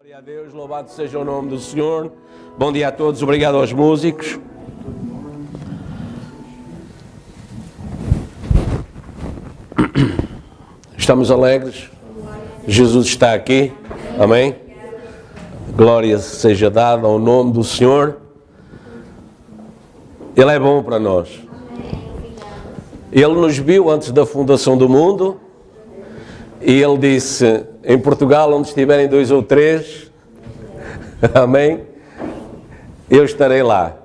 Glória a Deus, louvado seja o nome do Senhor. Bom dia a todos, obrigado aos músicos. Estamos alegres, Jesus está aqui, amém? Glória seja dada ao nome do Senhor. Ele é bom para nós. Ele nos viu antes da fundação do mundo e Ele disse: em Portugal, onde estiverem 2 ou 3, amém, eu estarei lá.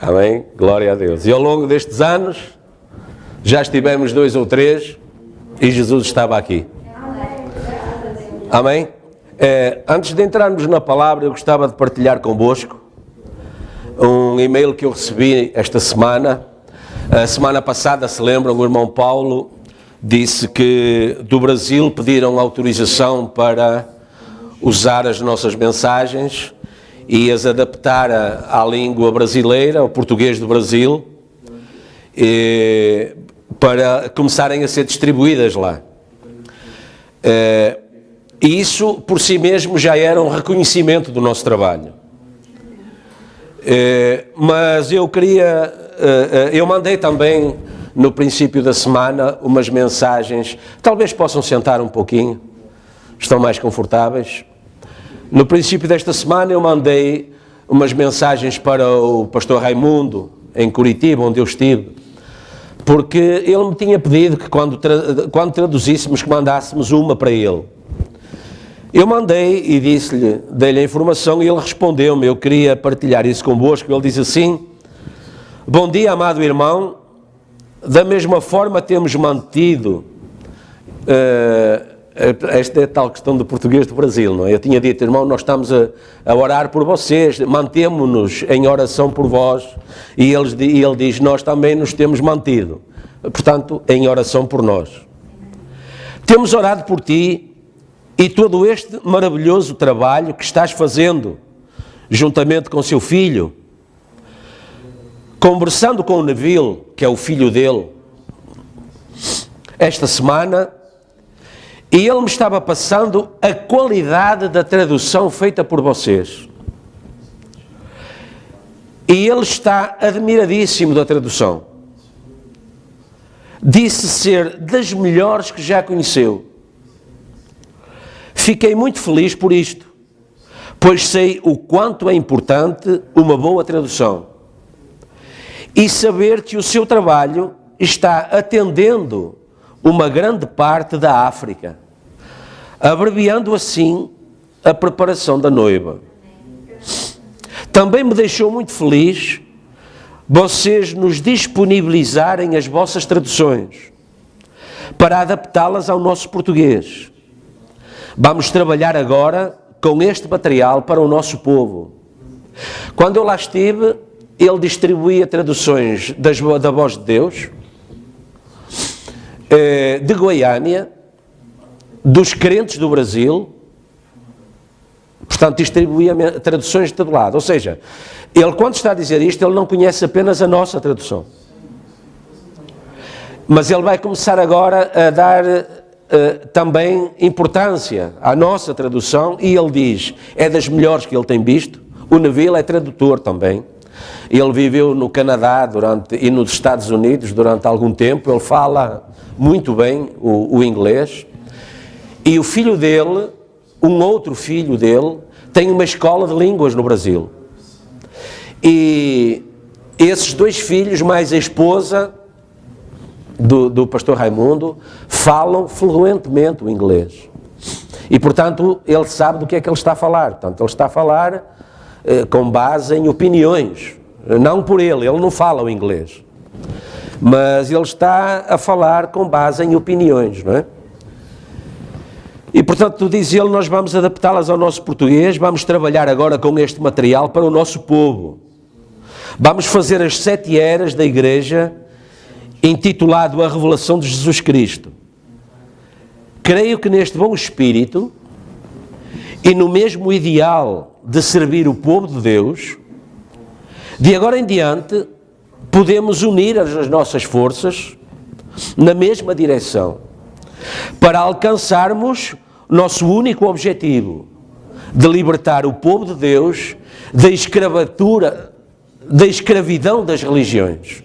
Amém? Glória a Deus. E ao longo destes anos, já estivemos 2 ou 3 e Jesus estava aqui. Amém? Antes de entrarmos na palavra, eu gostava de partilhar convosco um e-mail que eu recebi esta semana. A semana passada, se lembram, o irmão Paulo disse que do Brasil pediram autorização para usar as nossas mensagens e as adaptar à língua brasileira, ao português do Brasil, para começarem a ser distribuídas lá. E isso, por si mesmo, já era um reconhecimento do nosso trabalho. Mas eu mandei também, no princípio da semana, umas mensagens, talvez possam sentar um pouquinho, estão mais confortáveis. No princípio desta semana eu mandei umas mensagens para o pastor Raimundo, em Curitiba, onde eu estive, porque ele me tinha pedido que quando traduzíssemos, que mandássemos uma para ele. Eu mandei e dei-lhe a informação e ele respondeu-me. Eu queria partilhar isso convosco. Ele diz assim: bom dia, amado irmão, da mesma forma temos mantido, esta é a tal questão do português do Brasil, não é? Eu tinha dito, irmão, nós estamos a orar por vocês, mantemo-nos em oração por vós, e ele diz, nós também nos temos mantido, portanto, em oração por nós. Temos orado por ti, e todo este maravilhoso trabalho que estás fazendo, juntamente com seu filho, conversando com o Neville, que é o filho dele, esta semana, e ele me estava passando a qualidade da tradução feita por vocês. E ele está admiradíssimo da tradução. Disse ser das melhores que já conheceu. Fiquei muito feliz por isto, pois sei o quanto é importante uma boa tradução. E saber que o seu trabalho está atendendo uma grande parte da África, abreviando assim a preparação da noiva. Também me deixou muito feliz vocês nos disponibilizarem as vossas traduções para adaptá-las ao nosso português. Vamos trabalhar agora com este material para o nosso povo. Quando eu lá estive, ele distribuía traduções da Voz de Deus, de Goiânia, dos crentes do Brasil, portanto distribuía traduções de todo lado. Ou seja, ele quando está a dizer isto, ele não conhece apenas a nossa tradução. Mas ele vai começar agora a dar também importância à nossa tradução, e ele diz, é das melhores que ele tem visto. O Neville é tradutor também. Ele viveu no Canadá e nos Estados Unidos durante algum tempo, ele fala muito bem o inglês, e o filho dele, um outro filho dele, tem uma escola de línguas no Brasil. E esses 2 filhos, mais a esposa do pastor Raimundo, falam fluentemente o inglês. E, portanto, ele sabe do que é que ele está a falar. Portanto, ele está a falar com base em opiniões. Não por ele não fala o inglês. Mas ele está a falar com base em opiniões, não é? E, portanto, diz ele, nós vamos adaptá-las ao nosso português, vamos trabalhar agora com este material para o nosso povo. Vamos fazer as 7 eras da Igreja, intitulado A Revelação de Jesus Cristo. Creio que neste bom espírito e no mesmo ideal de servir o povo de Deus, de agora em diante, podemos unir as nossas forças na mesma direção, para alcançarmos nosso único objetivo de libertar o povo de Deus da escravidão das religiões.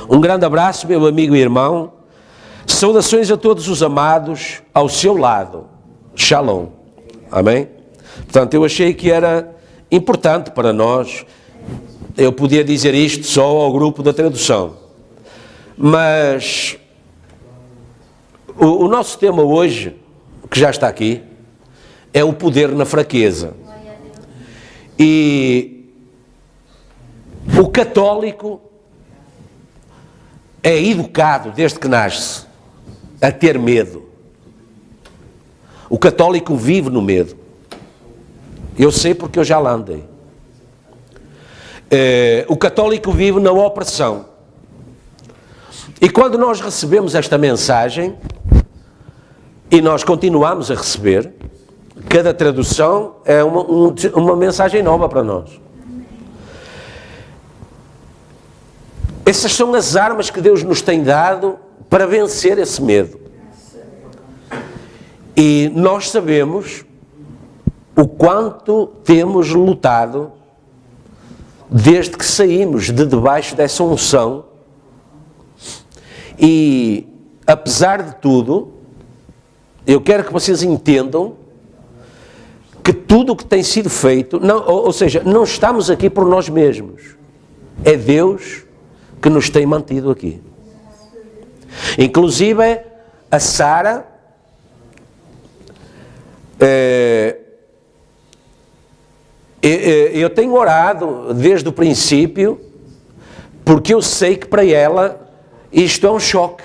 Um grande abraço, meu amigo e irmão. Saudações a todos os amados ao seu lado. Shalom. Amém? Portanto, eu achei que era importante para nós. Eu podia dizer isto só ao grupo da tradução. Mas o nosso tema hoje, que já está aqui, é o poder na fraqueza. E o católico é educado desde que nasce a ter medo. O católico vive no medo. Eu sei porque eu já lá andei. O católico vive na opressão. E quando nós recebemos esta mensagem, e nós continuamos a receber, cada tradução é uma mensagem nova para nós. Essas são as armas que Deus nos tem dado para vencer esse medo. E nós sabemos o quanto temos lutado desde que saímos de debaixo dessa unção. E, apesar de tudo, eu quero que vocês entendam que tudo o que tem sido feito, ou seja, não estamos aqui por nós mesmos. É Deus que nos tem mantido aqui. Inclusive, a Sara, eu tenho orado desde o princípio, porque eu sei que para ela isto é um choque.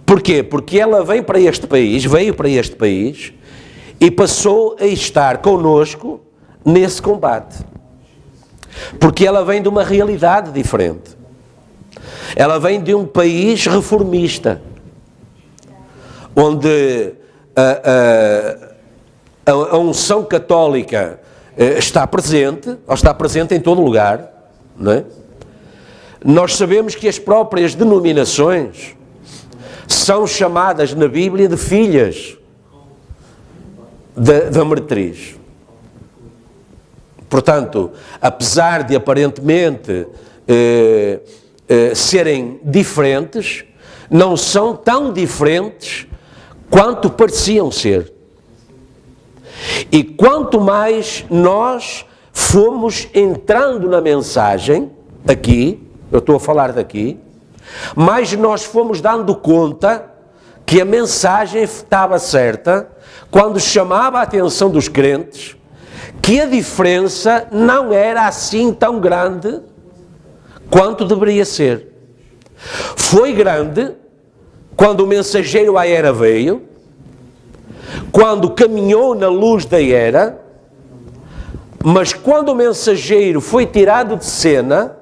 Porquê? Porque ela veio para este país e passou a estar connosco nesse combate. Porque ela vem de uma realidade diferente. Ela vem de um país reformista, onde a unção católica está presente em todo lugar, não é? Nós sabemos que as próprias denominações são chamadas na Bíblia de filhas da meretriz. Portanto, apesar de aparentemente serem diferentes, não são tão diferentes quanto pareciam ser. E quanto mais nós fomos entrando na mensagem, aqui, eu estou a falar daqui, mais nós fomos dando conta que a mensagem estava certa quando chamava a atenção dos crentes que a diferença não era assim tão grande quanto deveria ser. Foi grande quando o mensageiro à era veio, quando caminhou na luz da era, mas quando o mensageiro foi tirado de cena,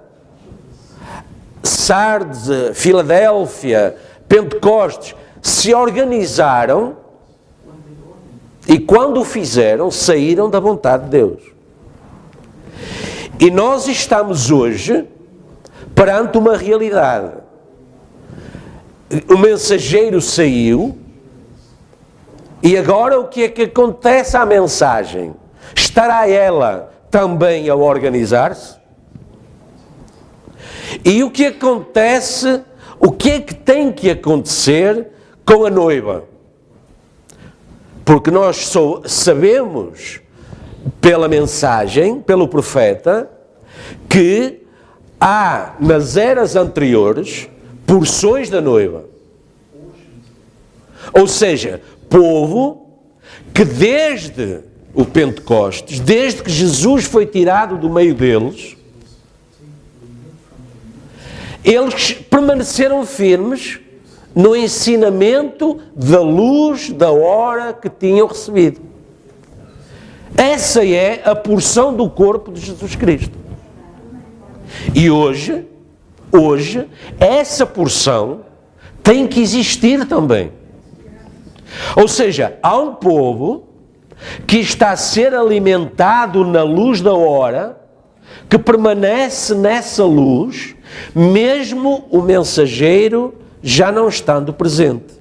Sardes, Filadélfia, Pentecostes se organizaram e quando o fizeram, saíram da vontade de Deus. E nós estamos hoje perante uma realidade. O mensageiro saiu e agora o que é que acontece à mensagem? Estará ela também a organizar-se? E o que acontece, o que é que tem que acontecer com a noiva? Porque nós sabemos, pela mensagem, pelo profeta, que há nas eras anteriores porções da noiva. Ou seja, povo que desde o Pentecostes, desde que Jesus foi tirado do meio deles, eles permaneceram firmes no ensinamento da luz da hora que tinham recebido. Essa é a porção do corpo de Jesus Cristo. E hoje, essa porção tem que existir também. Ou seja, há um povo que está a ser alimentado na luz da hora, que permanece nessa luz, mesmo o mensageiro já não estando presente.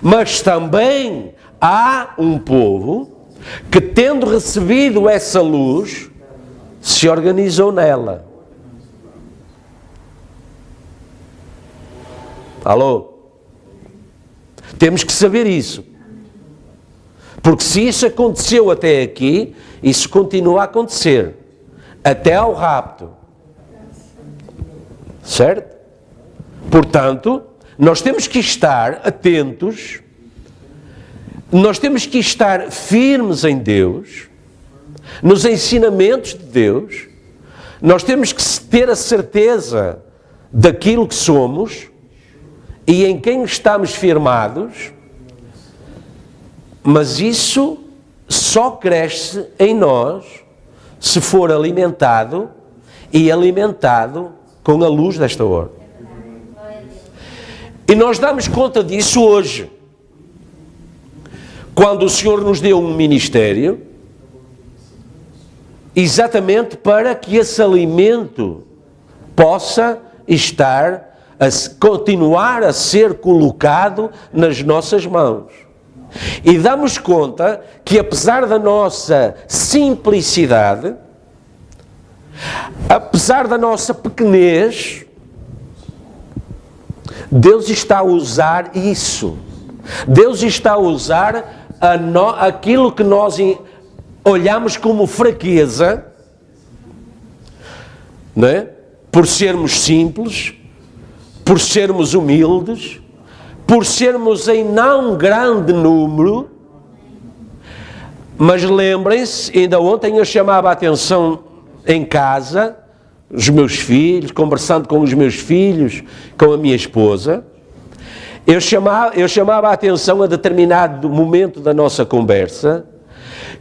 Mas também há um povo que, tendo recebido essa luz, se organizou nela. Alô? Temos que saber isso. Porque se isso aconteceu até aqui, isso continua a acontecer. Até ao rapto. Certo? Portanto, nós temos que estar atentos, nós temos que estar firmes em Deus, nos ensinamentos de Deus, nós temos que ter a certeza daquilo que somos e em quem estamos firmados, mas isso só cresce em nós se for alimentado e alimentado com a luz desta hora. E nós damos conta disso hoje, quando o Senhor nos deu um ministério, exatamente para que esse alimento possa continuar a ser colocado nas nossas mãos. E damos conta que, apesar da nossa simplicidade, apesar da nossa pequenez, Deus está a usar isso. Deus está a usar aquilo que nós olhamos como fraqueza, não é? Por sermos simples, por sermos humildes, por sermos em não grande número. Mas lembrem-se, ainda ontem eu chamava a atenção em casa, os meus filhos, conversando com os meus filhos, com a minha esposa, eu chamava a atenção a determinado momento da nossa conversa,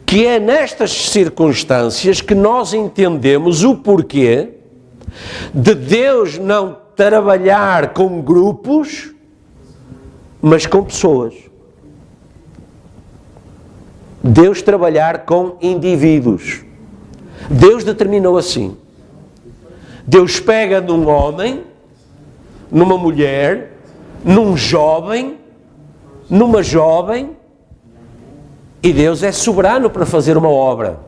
que é nestas circunstâncias que nós entendemos o porquê de Deus não trabalhar com grupos, mas com pessoas. Deus trabalhar com indivíduos. Deus determinou assim. Deus pega num homem, numa mulher, num jovem, numa jovem, e Deus é soberano para fazer uma obra.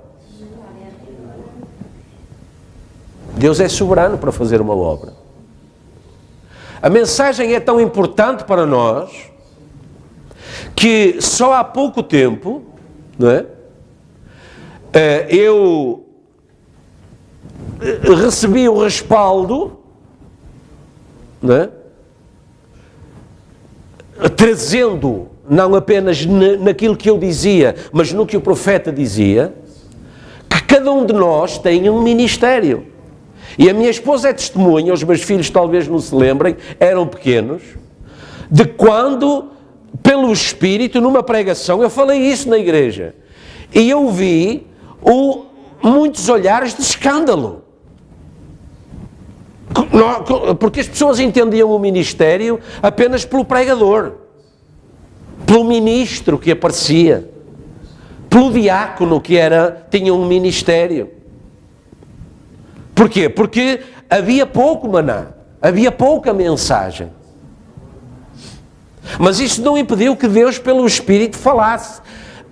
Deus é soberano para fazer uma obra. A mensagem é tão importante para nós que só há pouco tempo, não é? Eu recebi o respaldo, não é? Trazendo, não apenas naquilo que eu dizia, mas no que o profeta dizia, que cada um de nós tem um ministério. E a minha esposa é testemunha, os meus filhos talvez não se lembrem, eram pequenos, de quando, pelo Espírito, numa pregação, eu falei isso na igreja, e eu vi muitos olhares de escândalo. Porque as pessoas entendiam o ministério apenas pelo pregador, pelo ministro que aparecia, pelo diácono que tinha um ministério. Porquê? Porque havia pouco maná, havia pouca mensagem. Mas isso não impediu que Deus, pelo Espírito, falasse,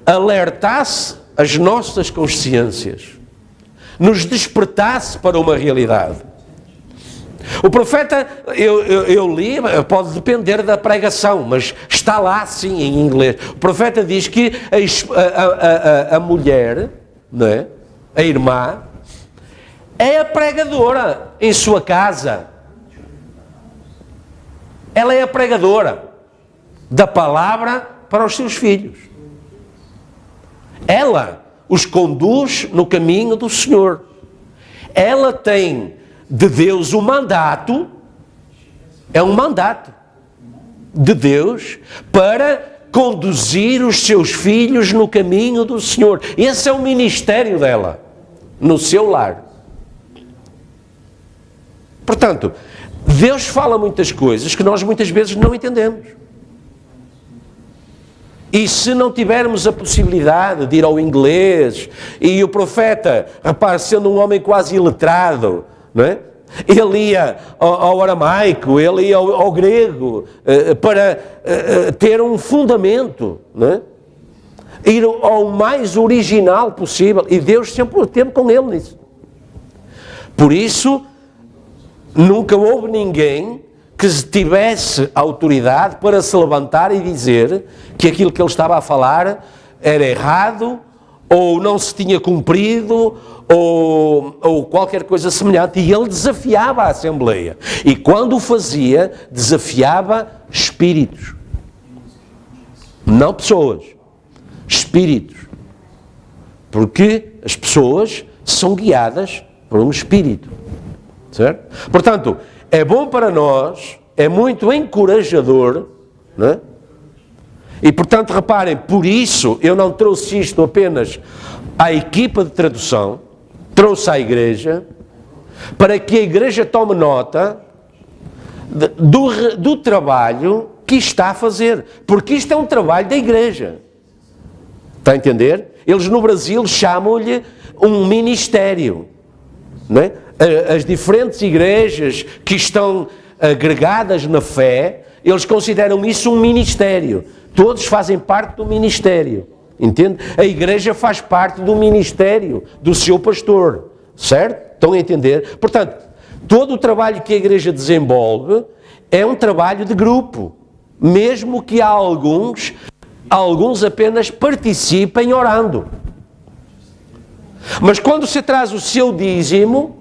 alertasse as nossas consciências, nos despertasse para uma realidade. O profeta, eu li, pode depender da pregação, mas está lá sim em inglês. O profeta diz que a mulher, não é? A irmã, é a pregadora em sua casa. Ela é a pregadora da palavra para os seus filhos. Ela os conduz no caminho do Senhor. Ela tem de Deus o mandato, é um mandato de Deus para conduzir os seus filhos no caminho do Senhor. Esse é o ministério dela, no seu lar. Portanto, Deus fala muitas coisas que nós muitas vezes não entendemos. E se não tivermos a possibilidade de ir ao inglês, e o profeta, rapaz, sendo um homem quase iletrado, não é? Ele ia ao aramaico, ele ia ao grego, para ter um fundamento, não é? Ir ao mais original possível. E Deus sempre teve com ele nisso. Por isso, nunca houve ninguém que tivesse autoridade para se levantar e dizer que aquilo que ele estava a falar era errado, ou não se tinha cumprido, ou qualquer coisa semelhante. E ele desafiava a Assembleia. E quando o fazia, desafiava espíritos. Não pessoas. Espíritos. Porque as pessoas são guiadas por um espírito. Certo? Portanto, é bom para nós, é muito encorajador, não é? E, portanto, reparem, por isso eu não trouxe isto apenas à equipa de tradução, trouxe à igreja, para que a igreja tome nota do trabalho que está a fazer. Porque isto é um trabalho da igreja. Está a entender? Eles no Brasil chamam-lhe um ministério. Não é? As diferentes igrejas que estão agregadas na fé, eles consideram isso um ministério. Todos fazem parte do ministério, entende? A igreja faz parte do ministério do seu pastor, certo? Estão a entender? Portanto, todo o trabalho que a igreja desenvolve é um trabalho de grupo, mesmo que alguns apenas participem orando. Mas quando você traz o seu dízimo,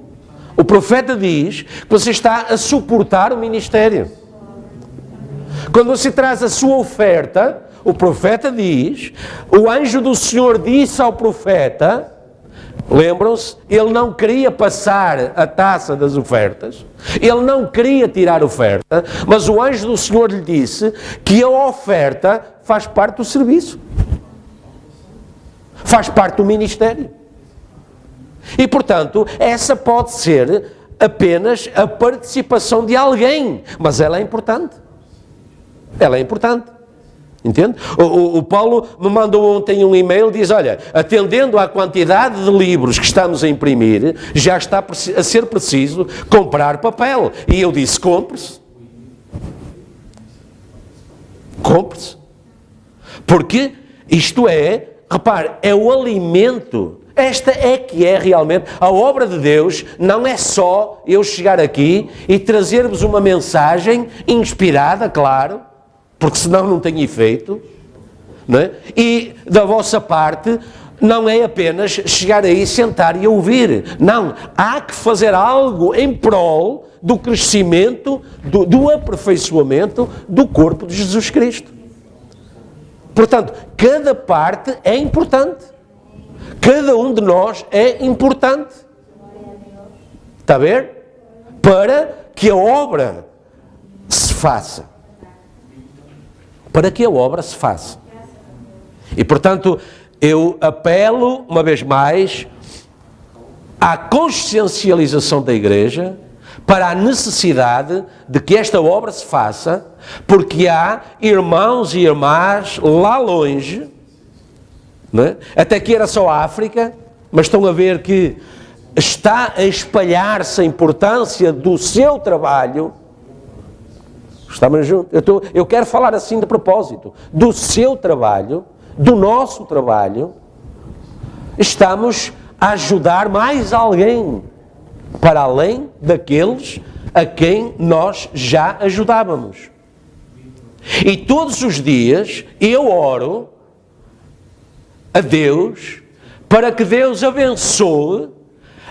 o profeta diz que você está a suportar o ministério. Quando você traz a sua oferta, o profeta diz, o anjo do Senhor disse ao profeta, lembram-se, ele não queria passar a taça das ofertas, ele não queria tirar oferta, mas o anjo do Senhor lhe disse que a oferta faz parte do serviço, faz parte do ministério. E, portanto, essa pode ser apenas a participação de alguém, mas ela é importante. Ela é importante, entende? O Paulo me mandou ontem um e-mail, diz, olha, atendendo à quantidade de livros que estamos a imprimir, já está a ser preciso comprar papel. E eu disse, compre-se. Compre-se. Porque isto é, repare, é o alimento. Esta é que é realmente, a obra de Deus não é só eu chegar aqui e trazer-vos uma mensagem inspirada, claro, porque senão não tem efeito, não é? E da vossa parte não é apenas chegar aí, sentar e ouvir. Não, há que fazer algo em prol do crescimento, do aperfeiçoamento do corpo de Jesus Cristo. Portanto, cada parte é importante. Cada um de nós é importante. Está a ver? Para que a obra se faça. Para que a obra se faça. E, portanto, eu apelo, uma vez mais, à consciencialização da igreja para a necessidade de que esta obra se faça, porque há irmãos e irmãs lá longe, não é? Até que era só a África, mas estão a ver que está a espalhar-se a importância do seu trabalho. Estamos juntos. Eu quero falar assim de propósito. Do seu trabalho, do nosso trabalho, estamos a ajudar mais alguém para além daqueles a quem nós já ajudávamos. E todos os dias eu oro a Deus para que Deus abençoe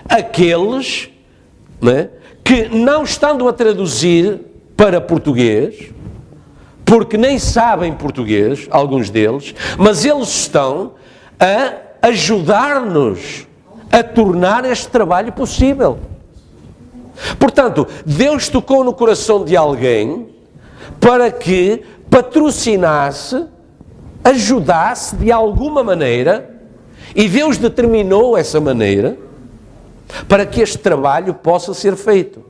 aqueles, né, que não estando a traduzir para português, porque nem sabem português, alguns deles, mas eles estão a ajudar-nos a tornar este trabalho possível. Portanto, Deus tocou no coração de alguém para que patrocinasse, ajudasse de alguma maneira, e Deus determinou essa maneira para que este trabalho possa ser feito.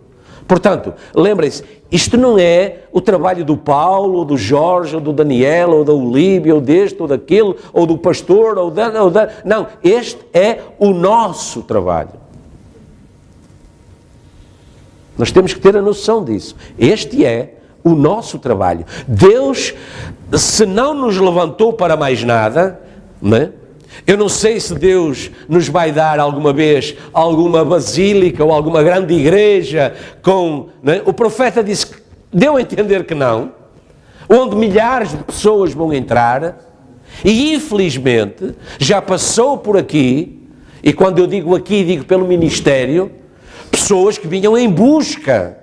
Portanto, lembrem-se, isto não é o trabalho do Paulo, ou do Jorge, ou do Daniel, ou da Olívia, ou deste, ou daquele, ou do pastor, não, este é o nosso trabalho. Nós temos que ter a noção disso. Este é o nosso trabalho. Deus, se não nos levantou para mais nada, não é? Eu não sei se Deus nos vai dar alguma vez alguma basílica ou alguma grande igreja com... Não é? O profeta disse que deu a entender que não, onde milhares de pessoas vão entrar, e infelizmente já passou por aqui, e quando eu digo aqui, digo pelo ministério, pessoas que vinham em busca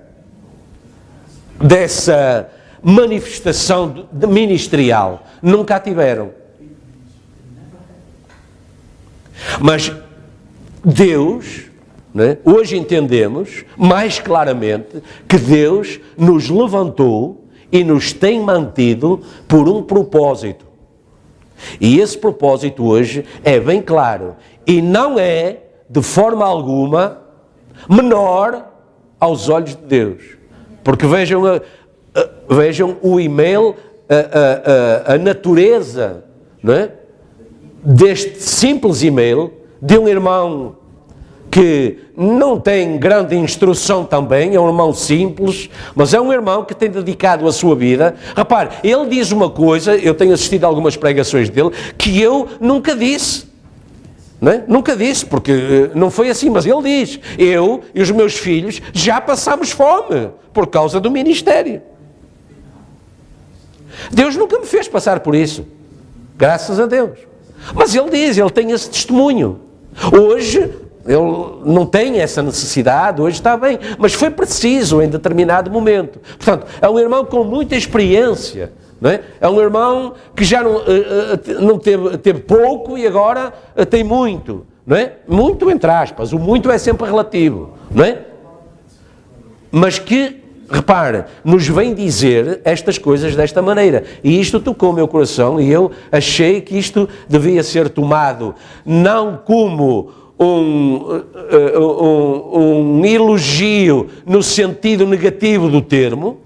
dessa manifestação ministerial, nunca a tiveram. Mas Deus, né, hoje entendemos mais claramente que Deus nos levantou e nos tem mantido por um propósito. E esse propósito hoje é bem claro e não é de forma alguma menor aos olhos de Deus. Porque vejam o e-mail, a natureza, não é? Deste simples e-mail de um irmão que não tem grande instrução também, é um irmão simples, mas é um irmão que tem dedicado a sua vida. Repare, ele diz uma coisa, eu tenho assistido a algumas pregações dele, que eu nunca disse. Não é? Nunca disse, porque não foi assim, mas ele diz, eu e os meus filhos já passamos fome por causa do ministério. Deus nunca me fez passar por isso, graças a Deus. Mas ele diz, ele tem esse testemunho. Hoje, ele não tem essa necessidade, hoje está bem, mas foi preciso em determinado momento. Portanto, é um irmão com muita experiência, não é? É um irmão que já não teve pouco e agora tem muito, não é? Muito entre aspas, o muito é sempre relativo, não é? Mas que, repare, nos vem dizer estas coisas desta maneira. E isto tocou o meu coração e eu achei que isto devia ser tomado não como um elogio no sentido negativo do termo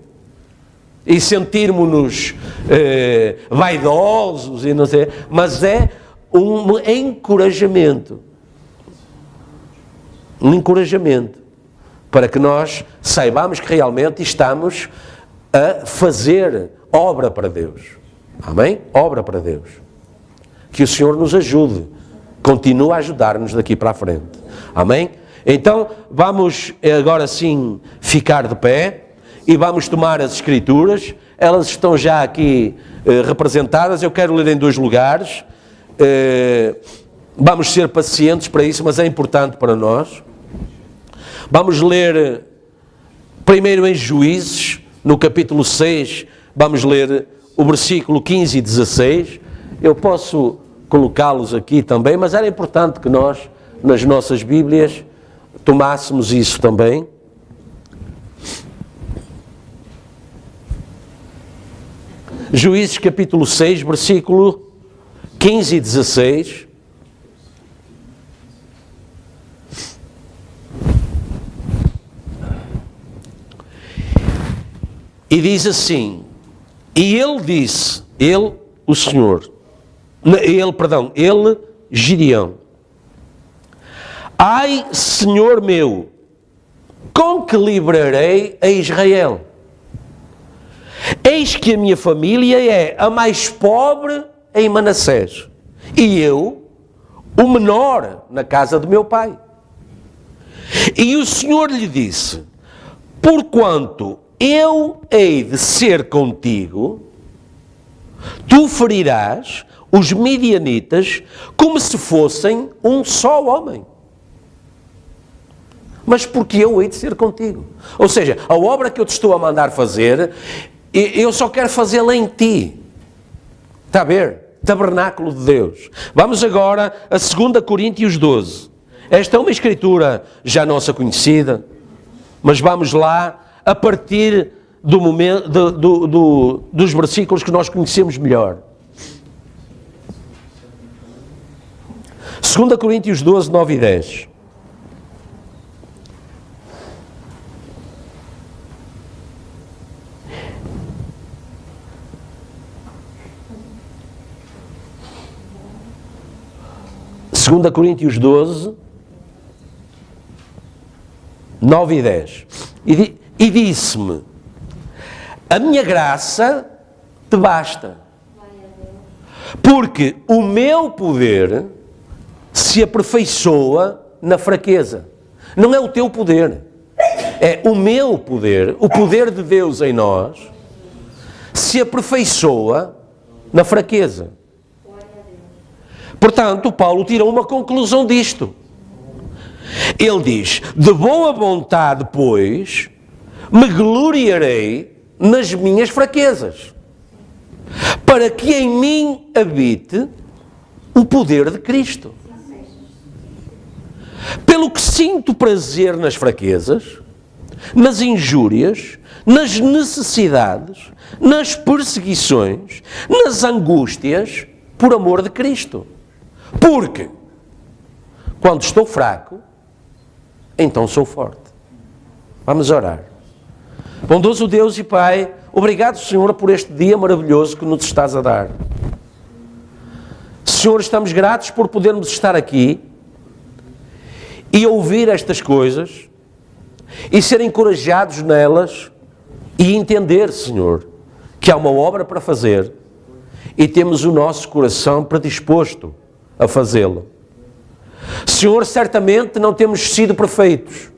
e sentirmos-nos vaidosos e não sei, mas é um encorajamento. Um encorajamento. Para que nós saibamos que realmente estamos a fazer obra para Deus. Amém? Obra para Deus. Que o Senhor nos ajude. Continue a ajudar-nos daqui para a frente. Amém? Então, vamos agora sim ficar de pé e vamos tomar as Escrituras. Elas estão já aqui representadas. Eu quero ler em 2 lugares. Vamos ser pacientes para isso, mas é importante para nós. Vamos ler primeiro em Juízes, no capítulo 6, vamos ler o versículo 15 e 16. Eu posso colocá-los aqui também, mas era importante que nós, nas nossas Bíblias, tomássemos isso também. Juízes capítulo 6, versículo 15 e 16. E diz assim, e ele disse, o Senhor, ele, Gideão, ai, Senhor meu, com que livrarei a Israel? Eis que a minha família é a mais pobre em Manassés, e eu, o menor na casa do meu pai. E o Senhor lhe disse, porquanto eu hei de ser contigo, tu ferirás os midianitas como se fossem um só homem. Mas porque eu hei de ser contigo? Ou seja, a obra que eu te estou a mandar fazer, eu só quero fazê-la em ti. Está a ver? Tabernáculo de Deus. Vamos agora a 2 Coríntios 12. Esta é uma escritura já nossa conhecida, mas vamos lá a partir do momento, dos versículos que nós conhecemos melhor. 2 Coríntios 12, 9 e 10. Segunda Coríntios 12, 9 e 10. e disse-me: a minha graça te basta, porque o meu poder se aperfeiçoa na fraqueza. Não é o teu poder, é o meu poder, o poder de Deus em nós, se aperfeiçoa na fraqueza. Portanto, Paulo tirou uma conclusão disto. Ele diz: de boa vontade, pois, me gloriarei nas minhas fraquezas, para que em mim habite o poder de Cristo. Pelo que sinto prazer nas fraquezas, nas injúrias, nas necessidades, nas perseguições, nas angústias, por amor de Cristo. Porque, quando estou fraco, então sou forte. Vamos orar. Bondoso Deus e Pai, obrigado, Senhor, por este dia maravilhoso que nos estás a dar. Senhor, estamos gratos por podermos estar aqui e ouvir estas coisas e ser encorajados nelas e entender, Senhor, que há uma obra para fazer e temos o nosso coração predisposto a fazê-lo. Senhor, certamente não temos sido perfeitos,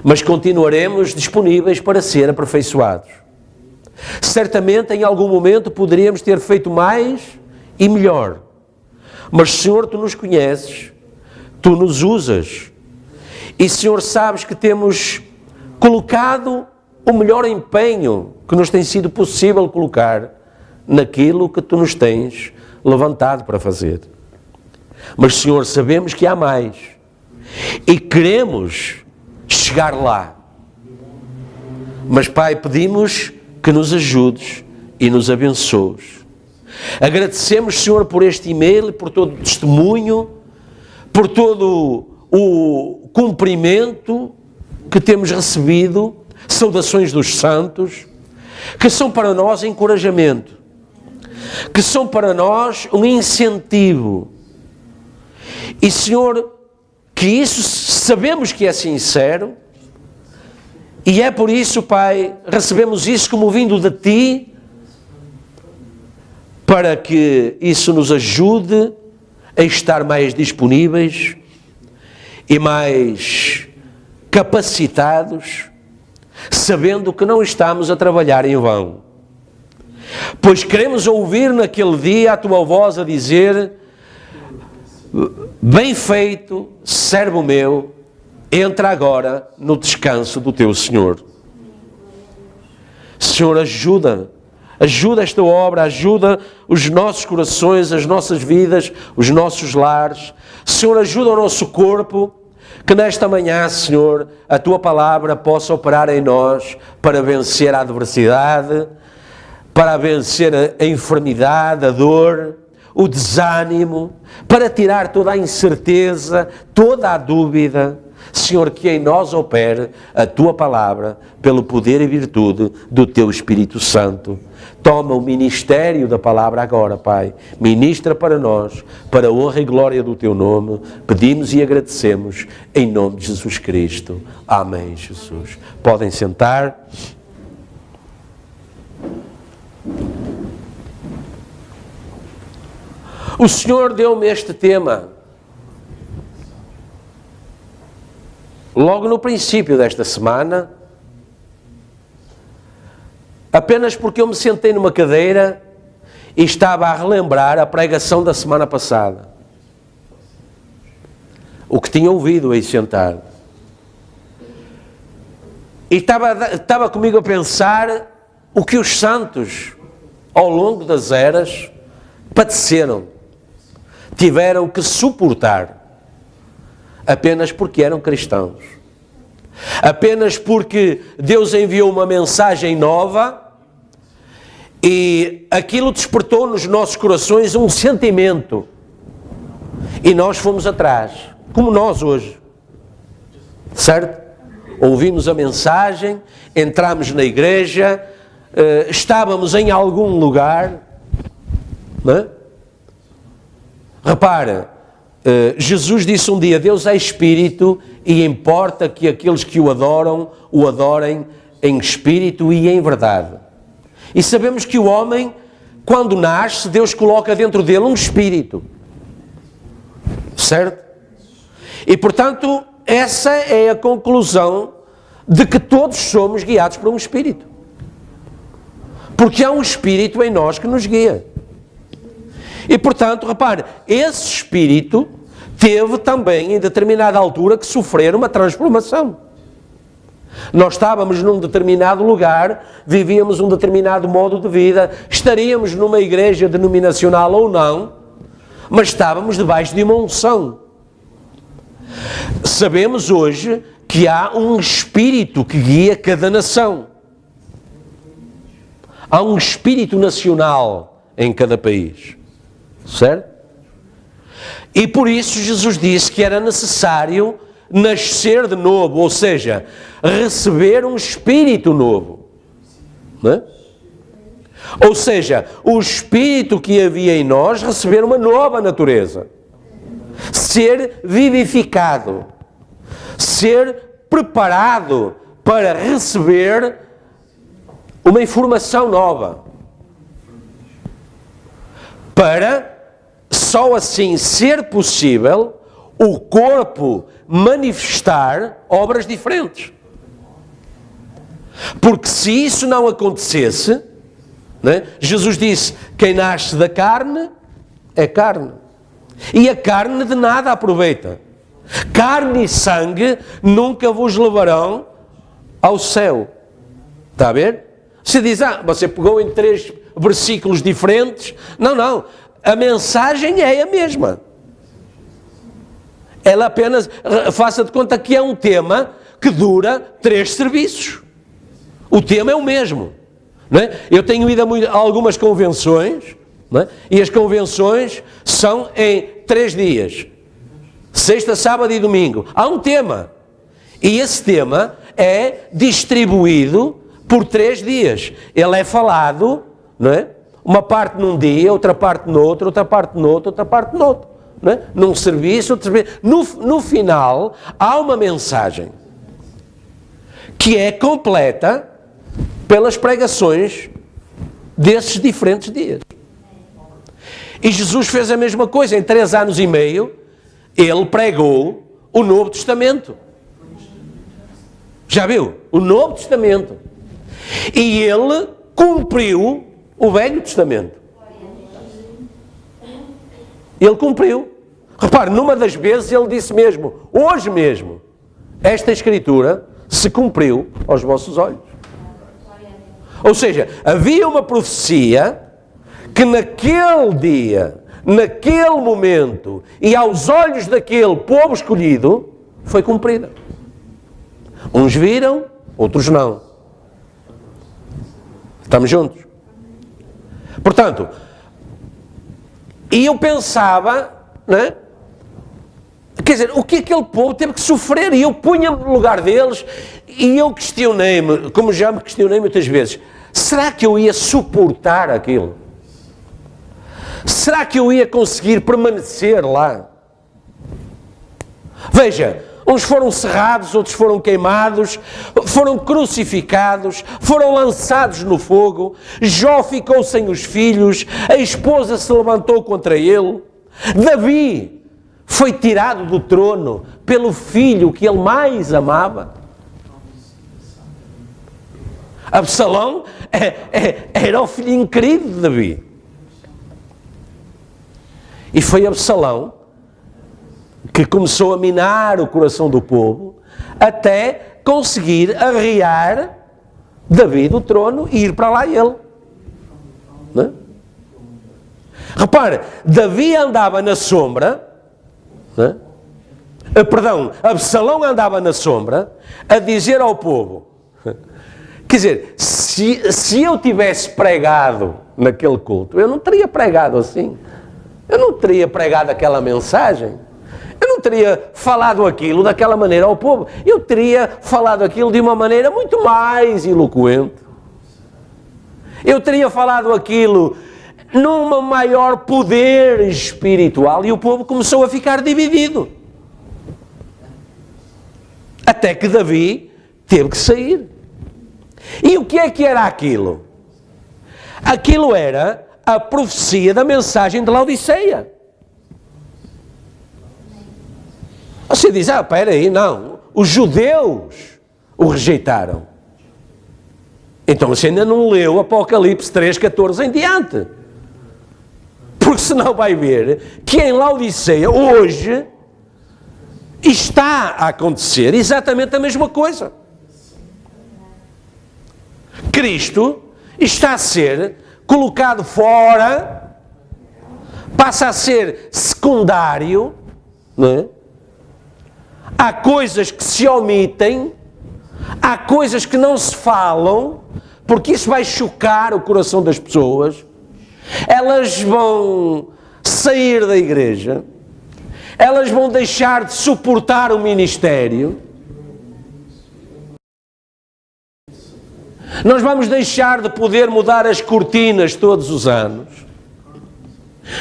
mas continuaremos disponíveis para ser aperfeiçoados. Certamente em algum momento poderíamos ter feito mais e melhor, mas Senhor, Tu nos conheces, Tu nos usas e Senhor, sabes que temos colocado o melhor empenho que nos tem sido possível colocar naquilo que Tu nos tens levantado para fazer. Mas, Senhor, sabemos que há mais e queremos chegar lá. Mas, Pai, pedimos que nos ajudes e nos abençoes. Agradecemos, Senhor, por este e-mail, por todo o testemunho, por todo o cumprimento que temos recebido, saudações dos santos, que são para nós encorajamento, que são para nós um incentivo. E, Senhor, que isso sabemos que é sincero, e é por isso, Pai, recebemos isso como vindo de Ti, para que isso nos ajude a estar mais disponíveis e mais capacitados, sabendo que não estamos a trabalhar em vão. Pois queremos ouvir naquele dia a Tua voz a dizer: bem feito, servo meu, entra agora no descanso do Teu Senhor. Senhor, ajuda esta obra, ajuda os nossos corações, as nossas vidas, os nossos lares. Senhor, ajuda o nosso corpo, que nesta manhã, Senhor, a Tua palavra possa operar em nós para vencer a adversidade, para vencer a enfermidade, a dor, o desânimo, para tirar toda a incerteza, toda a dúvida. Senhor, que em nós opere a Tua palavra pelo poder e virtude do Teu Espírito Santo. Toma o ministério da palavra agora, Pai. Ministra para nós, para a honra e glória do Teu nome. Pedimos e agradecemos em nome de Jesus Cristo. Amém, Jesus. Podem sentar. O Senhor deu-me este tema logo no princípio desta semana, apenas porque eu me sentei numa cadeira e estava a relembrar a pregação da semana passada. O que tinha ouvido aí sentado. E estava comigo a pensar o que os santos, ao longo das eras, padeceram, tiveram que suportar, apenas porque eram cristãos. Apenas porque Deus enviou uma mensagem nova e aquilo despertou nos nossos corações um sentimento. E nós fomos atrás, como nós hoje. Certo? Ouvimos a mensagem, entramos na igreja, estávamos em algum lugar, não é? Repara, Jesus disse um dia, Deus é Espírito e importa que aqueles que o adorem em Espírito e em verdade. E sabemos que o homem, quando nasce, Deus coloca dentro dele um Espírito. Certo? E, portanto, essa é a conclusão de que todos somos guiados por um Espírito. Porque há um Espírito em nós que nos guia. E, portanto, repare, esse Espírito teve também, em determinada altura, que sofrer uma transformação. Nós estávamos num determinado lugar, vivíamos um determinado modo de vida, estaríamos numa igreja denominacional ou não, mas estávamos debaixo de uma unção. Sabemos hoje que há um Espírito que guia cada nação. Há um Espírito nacional em cada país. Certo? E por isso Jesus disse que era necessário nascer de novo, ou seja, receber um Espírito novo. Não é? Ou seja, o Espírito que havia em nós receber uma nova natureza. Ser vivificado. Ser preparado para receber uma informação nova. Para só assim ser possível o corpo manifestar obras diferentes. Porque se isso não acontecesse, né, Jesus disse, quem nasce da carne é carne. E a carne de nada aproveita. Carne e sangue nunca vos levarão ao céu. Está a ver? Você diz, você pegou em 3 versículos diferentes. Não. A mensagem é a mesma. Ela apenas, faça de conta que é um tema que dura 3 serviços. O tema é o mesmo. Não é? Eu tenho ido a algumas convenções, não é? E as convenções são em 3 dias. Sexta, sábado e domingo. Há um tema. E esse tema é distribuído por 3 dias. Ele é falado, não é? Uma parte num dia, outra parte no outro, outra parte no outro, outra parte no outro. Não é? Num serviço, outro serviço. No final, há uma mensagem que é completa pelas pregações desses diferentes dias. E Jesus fez a mesma coisa. Em 3 anos e meio, ele pregou o Novo Testamento. Já viu? O Novo Testamento. E ele cumpriu o Velho Testamento. Ele cumpriu. Repare, numa das vezes ele disse mesmo, hoje mesmo, esta Escritura se cumpriu aos vossos olhos. Ou seja, havia uma profecia que naquele dia, naquele momento e aos olhos daquele povo escolhido, foi cumprida. Uns viram, outros não. Estamos juntos? Portanto, e eu pensava, né? Quer dizer, o que aquele povo teve que sofrer? E eu punha-me no lugar deles e eu questionei-me, como já me questionei muitas vezes, será que eu ia suportar aquilo? Será que eu ia conseguir permanecer lá? Veja, uns foram cerrados, outros foram queimados, foram crucificados, foram lançados no fogo, Jó ficou sem os filhos, a esposa se levantou contra ele, Davi foi tirado do trono pelo filho que ele mais amava. Absalão era o filhinho querido de Davi. E foi Absalão que começou a minar o coração do povo até conseguir arriar Davi do trono e ir para lá ele. Não é? Repare, Davi andava na sombra, não é? Absalão andava na sombra a dizer ao povo, quer dizer, se eu tivesse pregado naquele culto, eu não teria pregado assim, eu não teria pregado aquela mensagem, eu não teria falado aquilo daquela maneira ao povo, eu teria falado aquilo de uma maneira muito mais eloquente, eu teria falado aquilo num maior poder espiritual, e o povo começou a ficar dividido. Até que Davi teve que sair. E o que é que era aquilo? Aquilo era a profecia da mensagem de Laodiceia. Você diz, espera aí, não, os judeus o rejeitaram. Então você ainda não leu Apocalipse 3,14 em diante. Porque senão vai ver que em Laodiceia, hoje, está a acontecer exatamente a mesma coisa. Cristo está a ser colocado fora, passa a ser secundário, não é? Há coisas que se omitem, há coisas que não se falam, porque isso vai chocar o coração das pessoas. Elas vão sair da igreja, elas vão deixar de suportar o ministério, nós vamos deixar de poder mudar as cortinas todos os anos,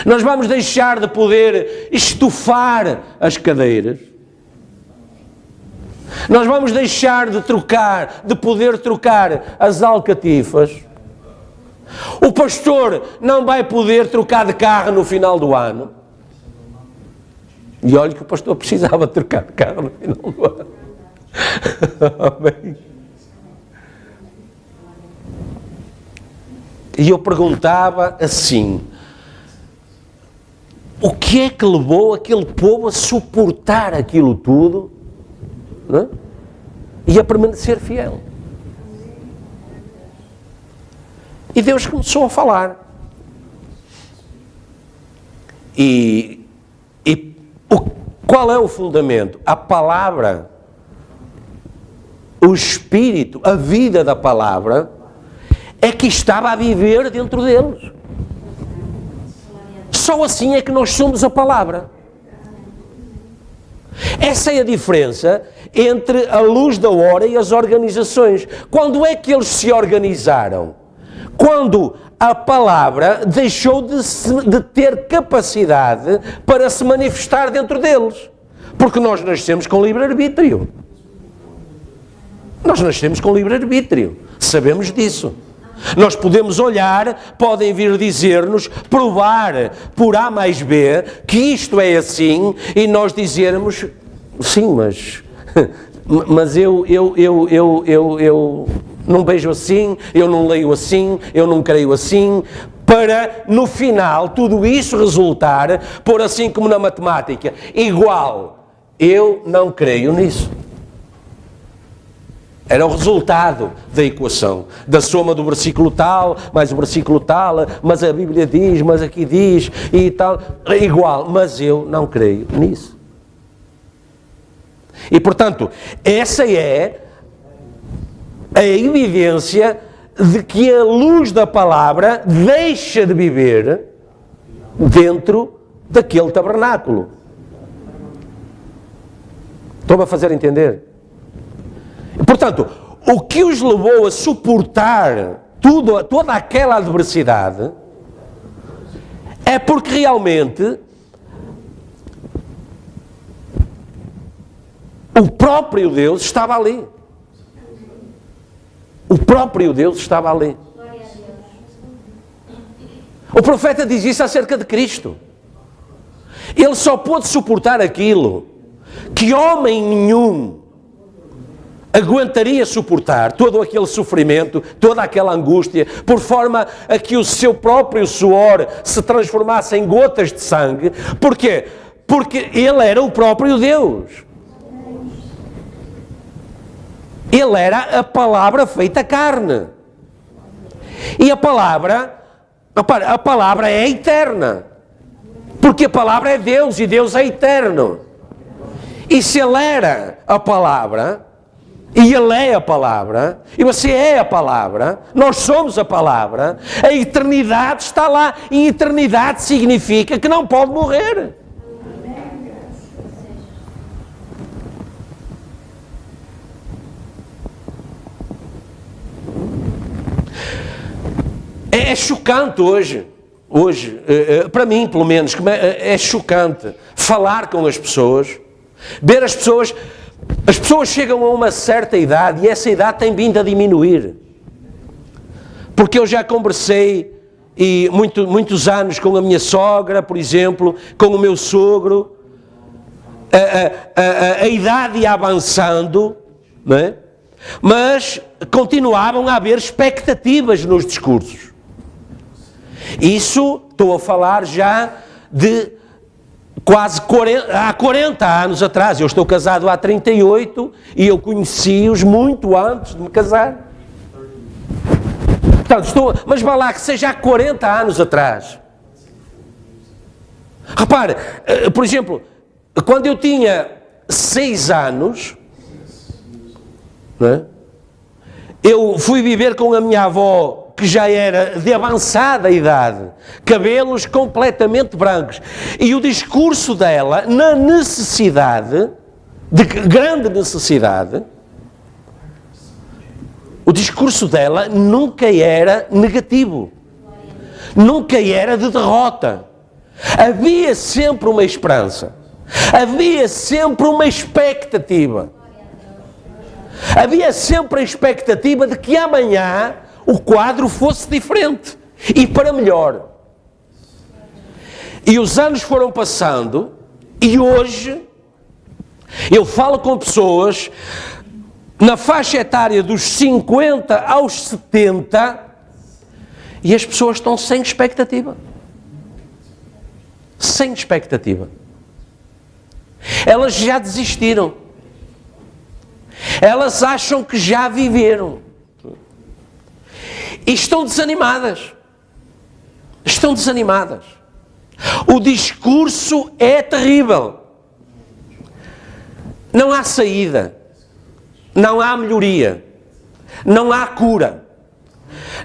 nós vamos deixar de poder estufar as cadeiras, nós vamos deixar de poder trocar as alcatifas. O pastor não vai poder trocar de carro no final do ano. E olha que o pastor precisava trocar de carro no final do ano. Amém. E eu perguntava assim, o que é que levou aquele povo a suportar aquilo tudo, não é? E a permanecer fiel? E Deus começou a falar. Qual é o fundamento? A palavra, o Espírito, a vida da palavra, é que estava a viver dentro deles. Só assim é que nós somos a palavra. Essa é a diferença entre a luz da hora e as organizações. Quando é que eles se organizaram? Quando a palavra deixou de ter capacidade para se manifestar dentro deles. Porque nós nascemos com livre-arbítrio. Nós nascemos com livre-arbítrio. Sabemos disso. Nós podemos olhar, podem vir dizer-nos, provar por A mais B que isto é assim, e nós dizermos, sim, mas eu não vejo assim, eu não leio assim, eu não creio assim, para no final tudo isso resultar, por assim como na matemática, igual, eu não creio nisso. Era o resultado da equação, da soma do versículo tal, mais o versículo tal, mas a Bíblia diz, mas aqui diz, e tal, é igual, mas eu não creio nisso. E portanto, essa é a evidência de que a luz da palavra deixa de viver dentro daquele tabernáculo. Estou-me a fazer entender? Portanto, o que os levou a suportar toda aquela adversidade é porque realmente o próprio Deus estava ali. O próprio Deus estava ali. O profeta diz isso acerca de Cristo. Ele só pôde suportar aquilo que homem nenhum aguentaria suportar, todo aquele sofrimento, toda aquela angústia, por forma a que o seu próprio suor se transformasse em gotas de sangue. Porquê? Porque ele era o próprio Deus. Ele era a palavra feita carne. E a palavra é eterna. Porque a palavra é Deus e Deus é eterno. E se ele era a palavra, e ele é a palavra, e você é a palavra, nós somos a palavra, a eternidade está lá, e eternidade significa que não pode morrer. É chocante hoje hoje, para mim pelo menos, é chocante falar com as pessoas, ver as pessoas chegam a uma certa idade e essa idade tem vindo a diminuir. Porque eu já conversei muitos anos com a minha sogra, por exemplo, com o meu sogro, a idade ia avançando, não é? Mas continuavam a haver expectativas nos discursos. Isso, estou a falar já de quase 40 anos atrás. Eu estou casado há 38 e eu conheci-os muito antes de me casar. Portanto, mas vá lá que seja há 40 anos atrás. Repare, por exemplo, quando eu tinha 6 anos, não é? Eu fui viver com a minha avó, que já era de avançada idade, cabelos completamente brancos, e o discurso dela, na necessidade, de grande necessidade, o discurso dela nunca era negativo, nunca era de derrota. Havia sempre uma esperança, havia sempre uma expectativa, havia sempre a expectativa de que amanhã o quadro fosse diferente e para melhor. E os anos foram passando e hoje eu falo com pessoas na faixa etária dos 50 aos 70 e as pessoas estão sem expectativa. Sem expectativa. Elas já desistiram. Elas acham que já viveram. E estão desanimadas. Estão desanimadas. O discurso é terrível. Não há saída. Não há melhoria. Não há cura.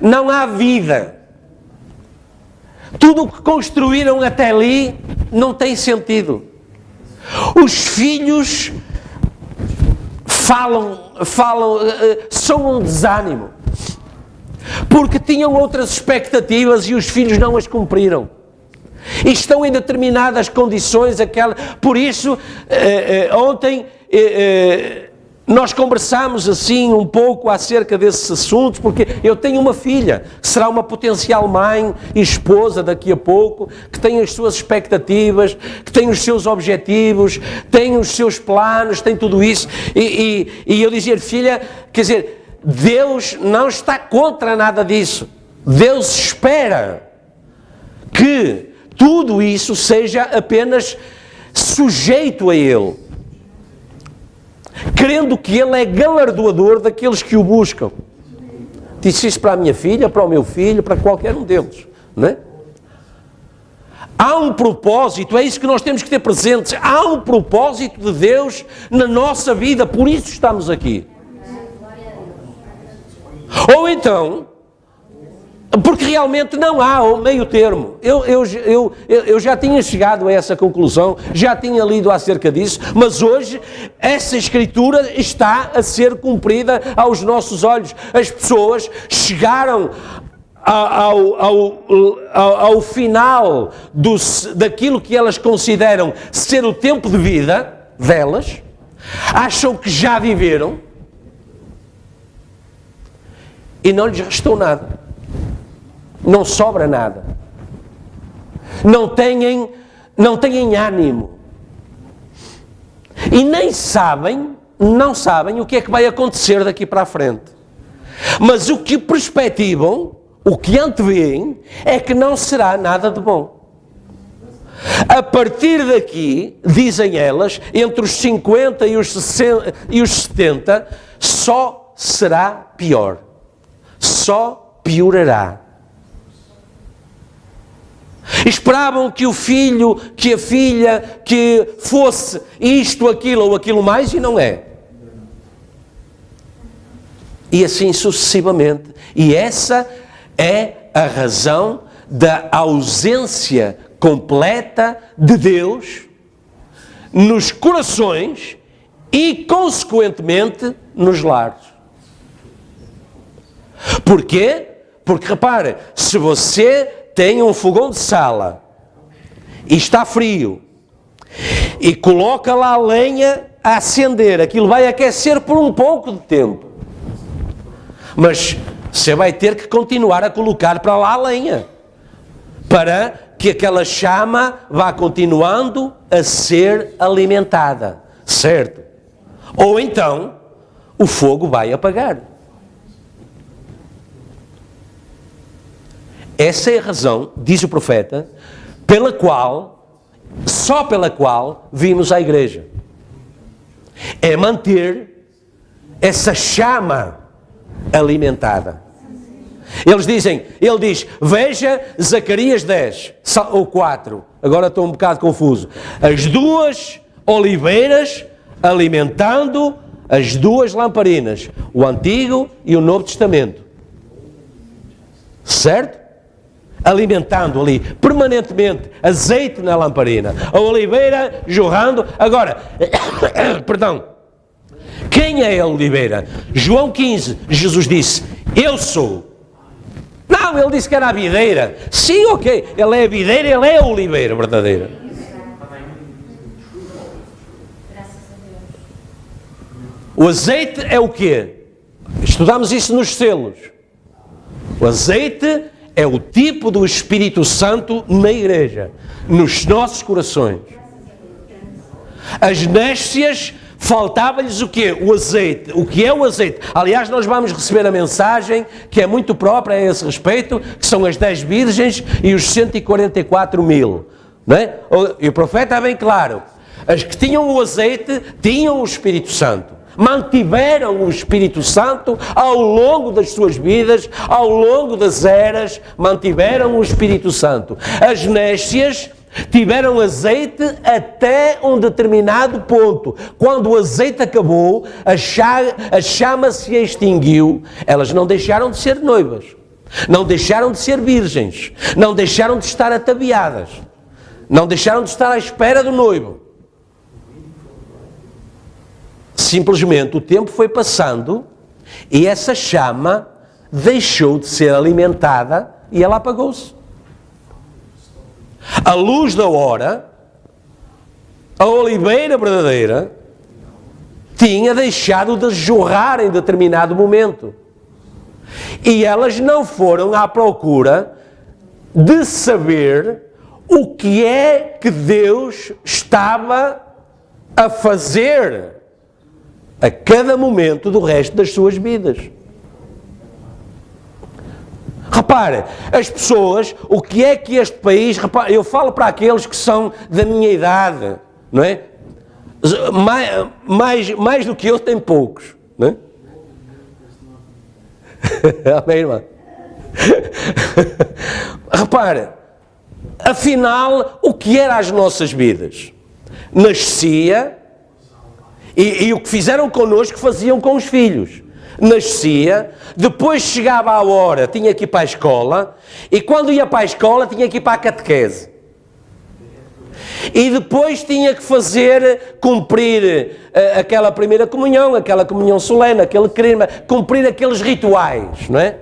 Não há vida. Tudo o que construíram até ali não tem sentido. Os filhos são um desânimo. Porque tinham outras expectativas e os filhos não as cumpriram. E estão em determinadas condições, por isso, ontem nós conversámos assim um pouco acerca desses assuntos, porque eu tenho uma filha, que será uma potencial mãe e esposa daqui a pouco, que tem as suas expectativas, que tem os seus objetivos, tem os seus planos, tem tudo isso, e eu dizia, filha, quer dizer, Deus não está contra nada disso. Deus espera que tudo isso seja apenas sujeito a Ele, crendo que Ele é galardoador daqueles que o buscam. Disse isso para a minha filha, para o meu filho, para qualquer um deles, não é? Há um propósito, é isso que nós temos que ter presentes. Há um propósito de Deus na nossa vida, por isso estamos aqui. Ou então, porque realmente não há um meio termo. Eu já tinha chegado a essa conclusão, já tinha lido acerca disso, mas hoje essa escritura está a ser cumprida aos nossos olhos. As pessoas chegaram ao final daquilo que elas consideram ser o tempo de vida delas, acham que já viveram, e não lhes restou nada. Não sobra nada. Não têm ânimo. E não sabem o que é que vai acontecer daqui para a frente. Mas o que perspectivam, o que antevêem, é que não será nada de bom. A partir daqui, dizem elas, entre os 50 e os 70, só será pior. Só piorará. Esperavam que o filho, que a filha, que fosse isto, aquilo ou aquilo mais, e não é. E assim sucessivamente. E essa é a razão da ausência completa de Deus nos corações e, consequentemente, nos lares. Porquê? Porque, repare, se você tem um fogão de sala e está frio e coloca lá a lenha a acender, aquilo vai aquecer por um pouco de tempo. Mas você vai ter que continuar a colocar para lá a lenha, para que aquela chama vá continuando a ser alimentada, certo? Ou então, o fogo vai apagar. Essa é a razão, diz o profeta, só pela qual vimos à igreja. É manter essa chama alimentada. Ele diz, veja Zacarias 10, ou 4, agora estou um bocado confuso. As duas oliveiras alimentando as duas lamparinas, o Antigo e o Novo Testamento. Certo? Alimentando ali, permanentemente, azeite na lamparina, a oliveira jorrando. Agora, perdão, quem é a oliveira? João 15, Jesus disse, eu sou. Não, ele disse que era a videira. Sim, ok, ele é a videira, ele é a oliveira verdadeira. O azeite é o quê? Estudamos isso nos selos. O azeite é o tipo do Espírito Santo na igreja, nos nossos corações. As nécias, faltava-lhes o quê? O azeite. O que é o azeite? Aliás, nós vamos receber a mensagem que é muito própria a esse respeito, que são as 10 virgens e os 144 mil. Não é? E o profeta é bem claro. As que tinham o azeite, tinham o Espírito Santo. Mantiveram o Espírito Santo ao longo das suas vidas, ao longo das eras, mantiveram o Espírito Santo. As nécias tiveram azeite até um determinado ponto. Quando o azeite acabou, a chama se extinguiu. Elas não deixaram de ser noivas, não deixaram de ser virgens, não deixaram de estar ataviadas, não deixaram de estar à espera do noivo. Simplesmente o tempo foi passando e essa chama deixou de ser alimentada e ela apagou-se. A luz da hora, a oliveira verdadeira, tinha deixado de jorrar em determinado momento. E elas não foram à procura de saber o que é que Deus estava a fazer a cada momento do resto das suas vidas. Repare, as pessoas, o que é que este país, repare, eu falo para aqueles que são da minha idade, não é? Mais do que eu, tem poucos, não é? Amém, irmã? Repare, afinal, o que era as nossas vidas? Nascia, e o que fizeram connosco faziam com os filhos. Nascia, depois chegava a hora, tinha que ir para a escola, e quando ia para a escola tinha que ir para a catequese. E depois tinha que cumprir aquela primeira comunhão, aquela comunhão solene, aquele crime, cumprir aqueles rituais, não é?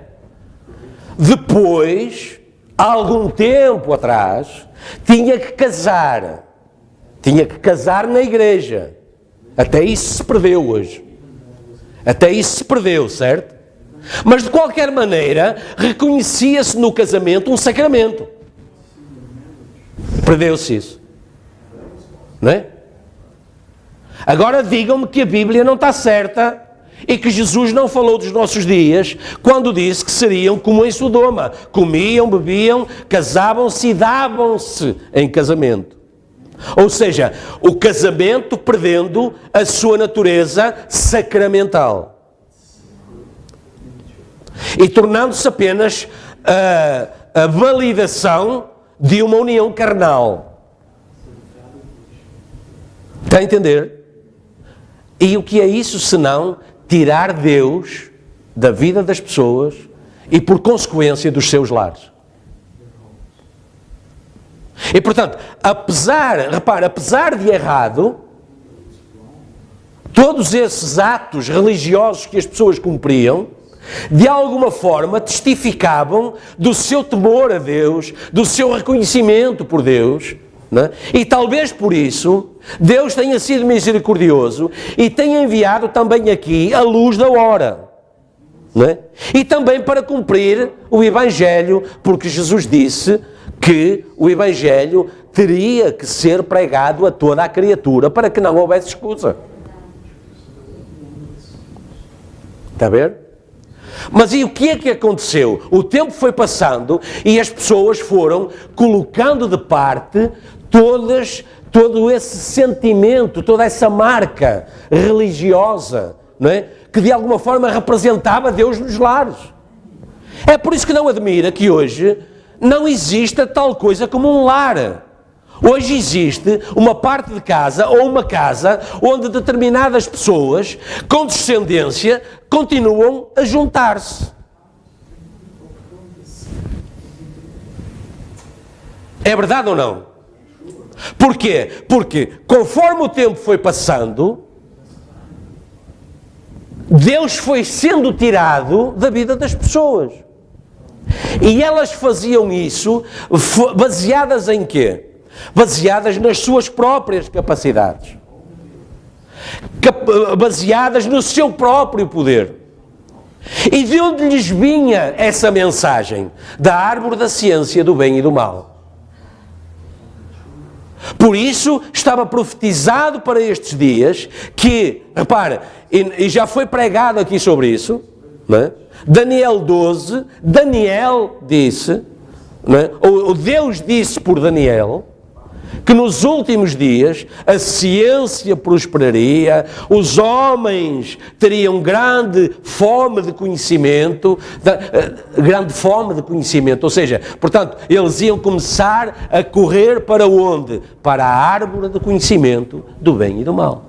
Depois, há algum tempo atrás, tinha que casar na igreja. Até isso se perdeu hoje. Até isso se perdeu, certo? Mas de qualquer maneira, reconhecia-se no casamento um sacramento. Perdeu-se isso. Não é? Agora digam-me que a Bíblia não está certa e que Jesus não falou dos nossos dias quando disse que seriam como em Sodoma. Comiam, bebiam, casavam-se e davam-se em casamento. Ou seja, o casamento perdendo a sua natureza sacramental e tornando-se apenas a validação de uma união carnal. Está a entender? E o que é isso senão tirar Deus da vida das pessoas e por consequência dos seus lares? E portanto, apesar de errado, todos esses atos religiosos que as pessoas cumpriam, de alguma forma testificavam do seu temor a Deus, do seu reconhecimento por Deus, não é? E talvez por isso Deus tenha sido misericordioso e tenha enviado também aqui a luz da hora, não é? E também para cumprir o Evangelho, porque Jesus disse que o Evangelho teria que ser pregado a toda a criatura para que não houvesse escusa. Está a ver? Mas e o que é que aconteceu? O tempo foi passando e as pessoas foram colocando de parte todo esse sentimento, toda essa marca religiosa, não é? Que de alguma forma representava Deus nos lares. É por isso que não admira que hoje não exista tal coisa como um lar. Hoje existe uma parte de casa ou uma casa onde determinadas pessoas com descendência continuam a juntar-se. É verdade ou não? Porquê? Porque conforme o tempo foi passando, Deus foi sendo tirado da vida das pessoas. E elas faziam isso baseadas em quê? Baseadas nas suas próprias capacidades, baseadas no seu próprio poder. E de onde lhes vinha essa mensagem? Da árvore da ciência do bem e do mal. Por isso estava profetizado para estes dias que, repare, e já foi pregado aqui sobre isso, não é? Daniel 12, Daniel disse, não é? Ou Deus disse por Daniel, que nos últimos dias a ciência prosperaria, os homens teriam grande fome de conhecimento, ou seja, portanto, eles iam começar a correr para onde? Para a árvore do conhecimento do bem e do mal.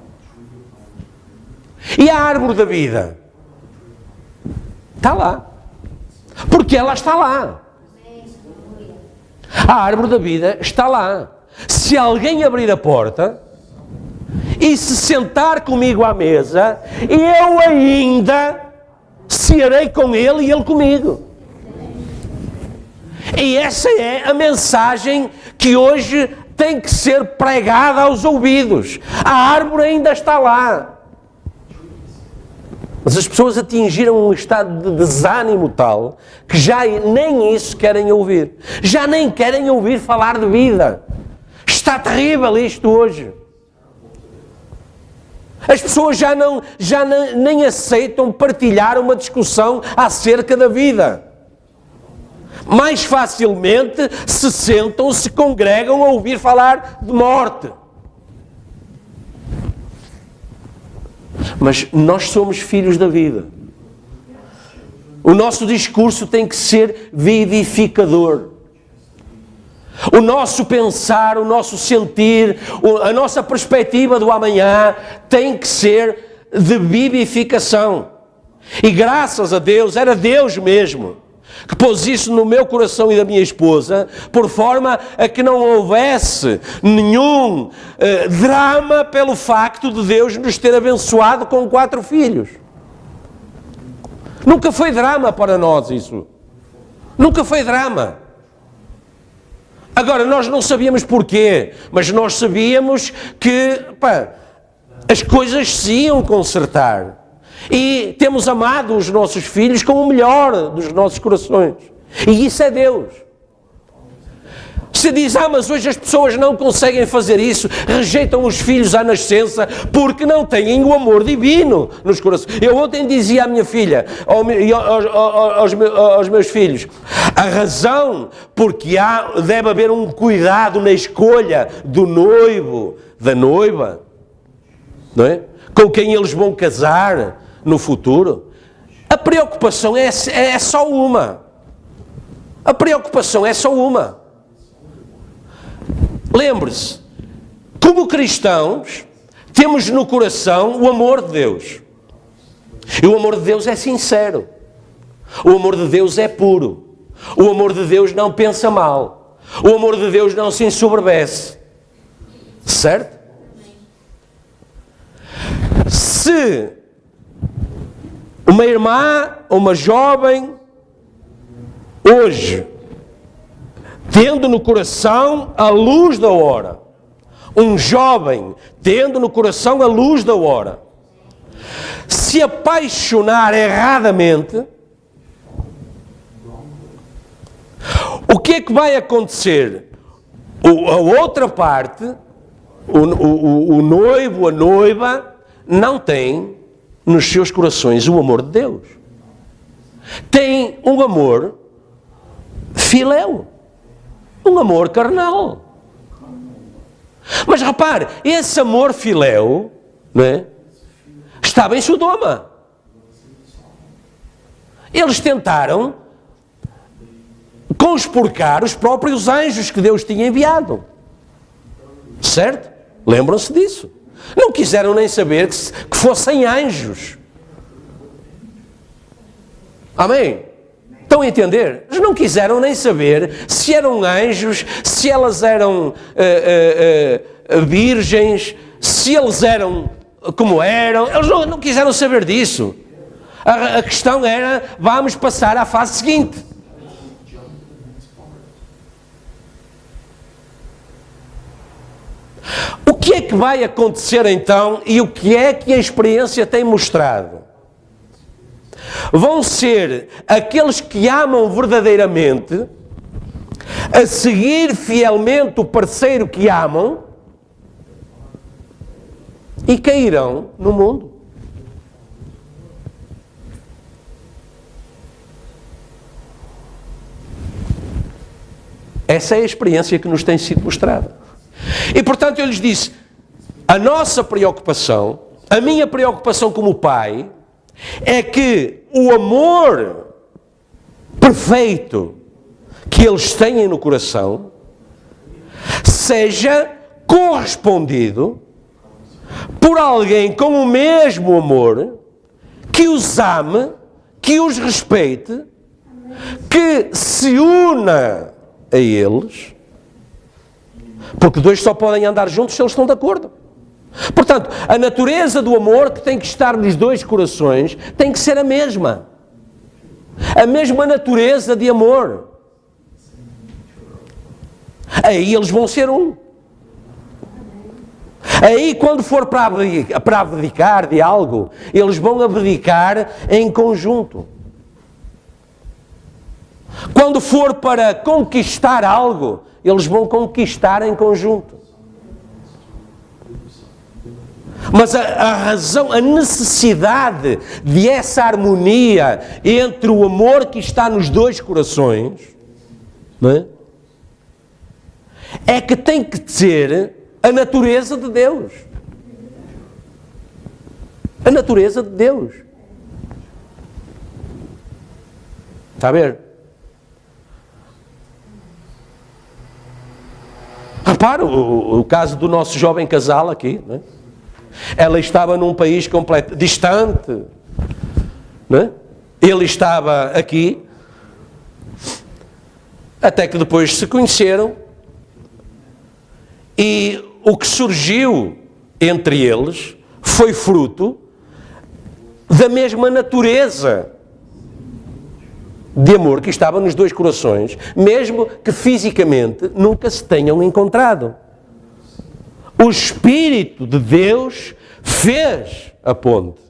E a árvore da vida? Está lá. Porque ela está lá. A árvore da vida está lá. Se alguém abrir a porta e se sentar comigo à mesa, eu ainda cearei com ele e ele comigo. E essa é a mensagem que hoje tem que ser pregada aos ouvidos. A árvore ainda está lá. Mas as pessoas atingiram um estado de desânimo tal que já nem isso querem ouvir. Já nem querem ouvir falar de vida. Está terrível isto hoje. As pessoas nem aceitam partilhar uma discussão acerca da vida. Mais facilmente se sentam, se congregam a ouvir falar de morte. Mas nós somos filhos da vida. O nosso discurso tem que ser vivificador. O nosso pensar, o nosso sentir, a nossa perspectiva do amanhã tem que ser de vivificação. E graças a Deus, era Deus mesmo que pôs isso no meu coração e da minha esposa, por forma a que não houvesse nenhum drama pelo facto de Deus nos ter abençoado com 4 filhos. Nunca foi drama para nós isso. Nunca foi drama. Agora, nós não sabíamos porquê, mas nós sabíamos que as coisas se iam consertar. E temos amado os nossos filhos com o melhor dos nossos corações. E isso é Deus. Se diz, mas hoje as pessoas não conseguem fazer isso, rejeitam os filhos à nascença porque não têm o amor divino nos corações. Eu ontem dizia à minha filha, aos meus filhos, a razão porque deve haver um cuidado na escolha do noivo, da noiva, não é? Com quem eles vão casar no futuro, a preocupação é só uma. A preocupação é só uma. Lembre-se, como cristãos, temos no coração o amor de Deus. E o amor de Deus é sincero. O amor de Deus é puro. O amor de Deus não pensa mal. O amor de Deus não se ensoberbece. Certo? Se Uma irmã, uma jovem, hoje, tendo no coração a luz da hora. Um jovem, tendo no coração a luz da hora, se apaixonar erradamente, o que é que vai acontecer? A outra parte, o noivo, a noiva, não tem nos seus corações o amor de Deus. Tem um amor filéu, um amor carnal. Mas repare, esse amor filéu, não é, estava em Sodoma. Eles tentaram conspurcar os próprios anjos que Deus tinha enviado. Certo? Lembram-se disso. Não quiseram nem saber que fossem anjos. Amém? Estão a entender? Eles não quiseram nem saber se eram anjos, se elas eram virgens, se eles eram como eram. Eles não quiseram saber disso. A questão era, vamos passar à fase seguinte. O que é que vai acontecer então e o que é que a experiência tem mostrado? Vão ser aqueles que amam verdadeiramente, a seguir fielmente o parceiro que amam, e cairão no mundo. Essa é a experiência que nos tem sido mostrada. E portanto eu lhes disse, a nossa preocupação, a minha preocupação como pai, é que o amor perfeito que eles têm no coração seja correspondido por alguém com o mesmo amor, que os ame, que os respeite, que se una a eles, porque dois só podem andar juntos se eles estão de acordo. Portanto, a natureza do amor que tem que estar nos dois corações tem que ser a mesma natureza de amor. Aí eles vão ser um. Aí quando for para abdicar de algo, eles vão abdicar em conjunto. Quando for para conquistar algo, eles vão conquistar em conjunto. Mas a razão, a necessidade de essa harmonia entre o amor que está nos dois corações, não é que tem que ter a natureza de Deus. A natureza de Deus. Está a ver? Repara o caso do nosso jovem casal aqui, não é? Ela estava num país distante, não é? Ele estava aqui, até que depois se conheceram, e o que surgiu entre eles foi fruto da mesma natureza de amor que estava nos dois corações, mesmo que fisicamente nunca se tenham encontrado. O Espírito de Deus fez a ponte.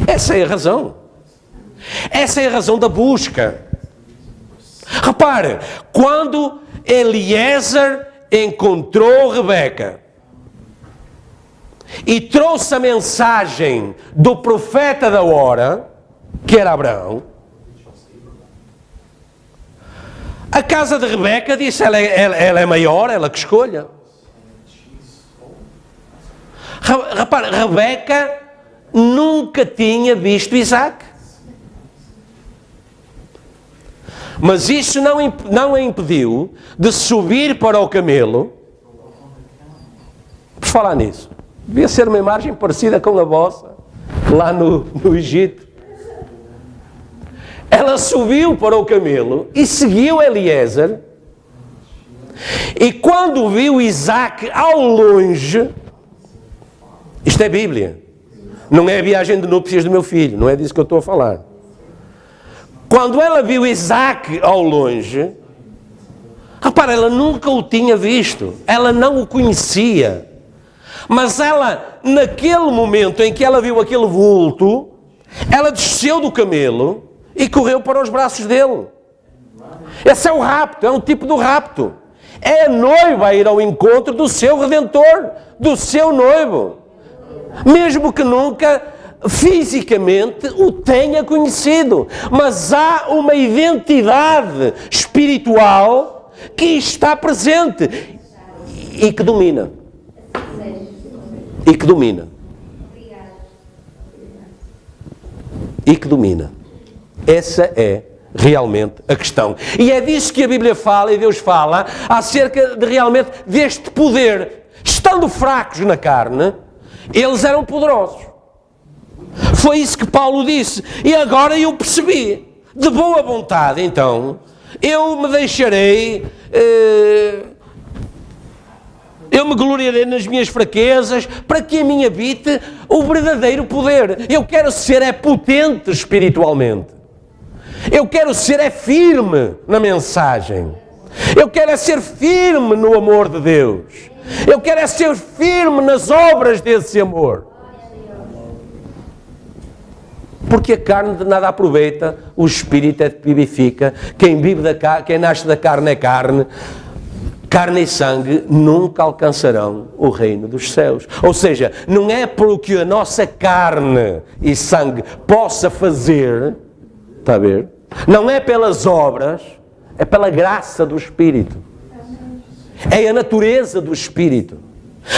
Essa é a razão. Essa é a razão da busca. Repare, quando Eliezer encontrou Rebeca e trouxe a mensagem do profeta da hora, que era Abraão, a casa de Rebeca disse, ela é maior, ela que escolha. Repara, Rebeca nunca tinha visto Isaac. Mas isso não a impediu de subir para o camelo. Por falar nisso, devia ser uma imagem parecida com a vossa, lá no Egito. Ela subiu para o camelo e seguiu Eliezer. E quando viu Isaac ao longe, isto é Bíblia, Não é a viagem de núpcias do meu filho, não é disso que eu estou a falar. Quando ela viu Isaac ao longe, repara, ela nunca o tinha visto, ela não o conhecia. Mas ela, naquele momento em que ela viu aquele vulto, ela desceu do camelo e correu para os braços dele. Esse é o rapto, é um tipo do rapto. É a noiva a ir ao encontro do seu Redentor, do seu noivo. Mesmo que nunca fisicamente o tenha conhecido. Mas há uma identidade espiritual que está presente e que domina. E que domina. E que domina. Essa é realmente a questão. E é disso que a Bíblia fala e Deus fala acerca de realmente deste poder. Estando fracos na carne, eles eram poderosos. Foi isso que Paulo disse. E agora eu percebi. De boa vontade, então, eu me deixarei... eu me gloriarei nas minhas fraquezas, para que em mim habite o verdadeiro poder. Eu quero ser potente espiritualmente. Eu quero ser firme na mensagem. Eu quero ser firme no amor de Deus. Eu quero ser firme nas obras desse amor. Porque a carne de nada aproveita, o Espírito é que vivifica. Quem vive quem nasce da carne é carne. Carne e sangue nunca alcançarão o reino dos céus. Ou seja, não é pelo que a nossa carne e sangue possa fazer, está a ver? Não é pelas obras, é pela graça do Espírito. É a natureza do Espírito.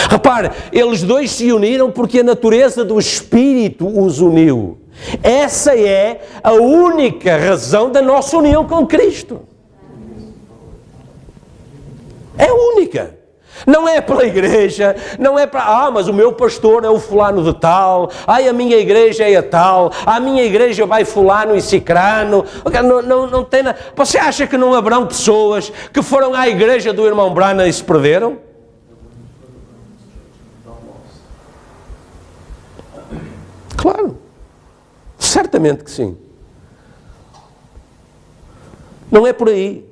Repare, eles dois se uniram porque a natureza do Espírito os uniu. Essa é a única razão da nossa união com Cristo. É única. Não é pela igreja, não é para, mas o meu pastor é o fulano de tal, a minha igreja é a tal, a minha igreja vai fulano e cicrano, não tem nada. Você acha que não haverão pessoas que foram à igreja do irmão Branham e se perderam? Claro, certamente que sim. Não é por aí.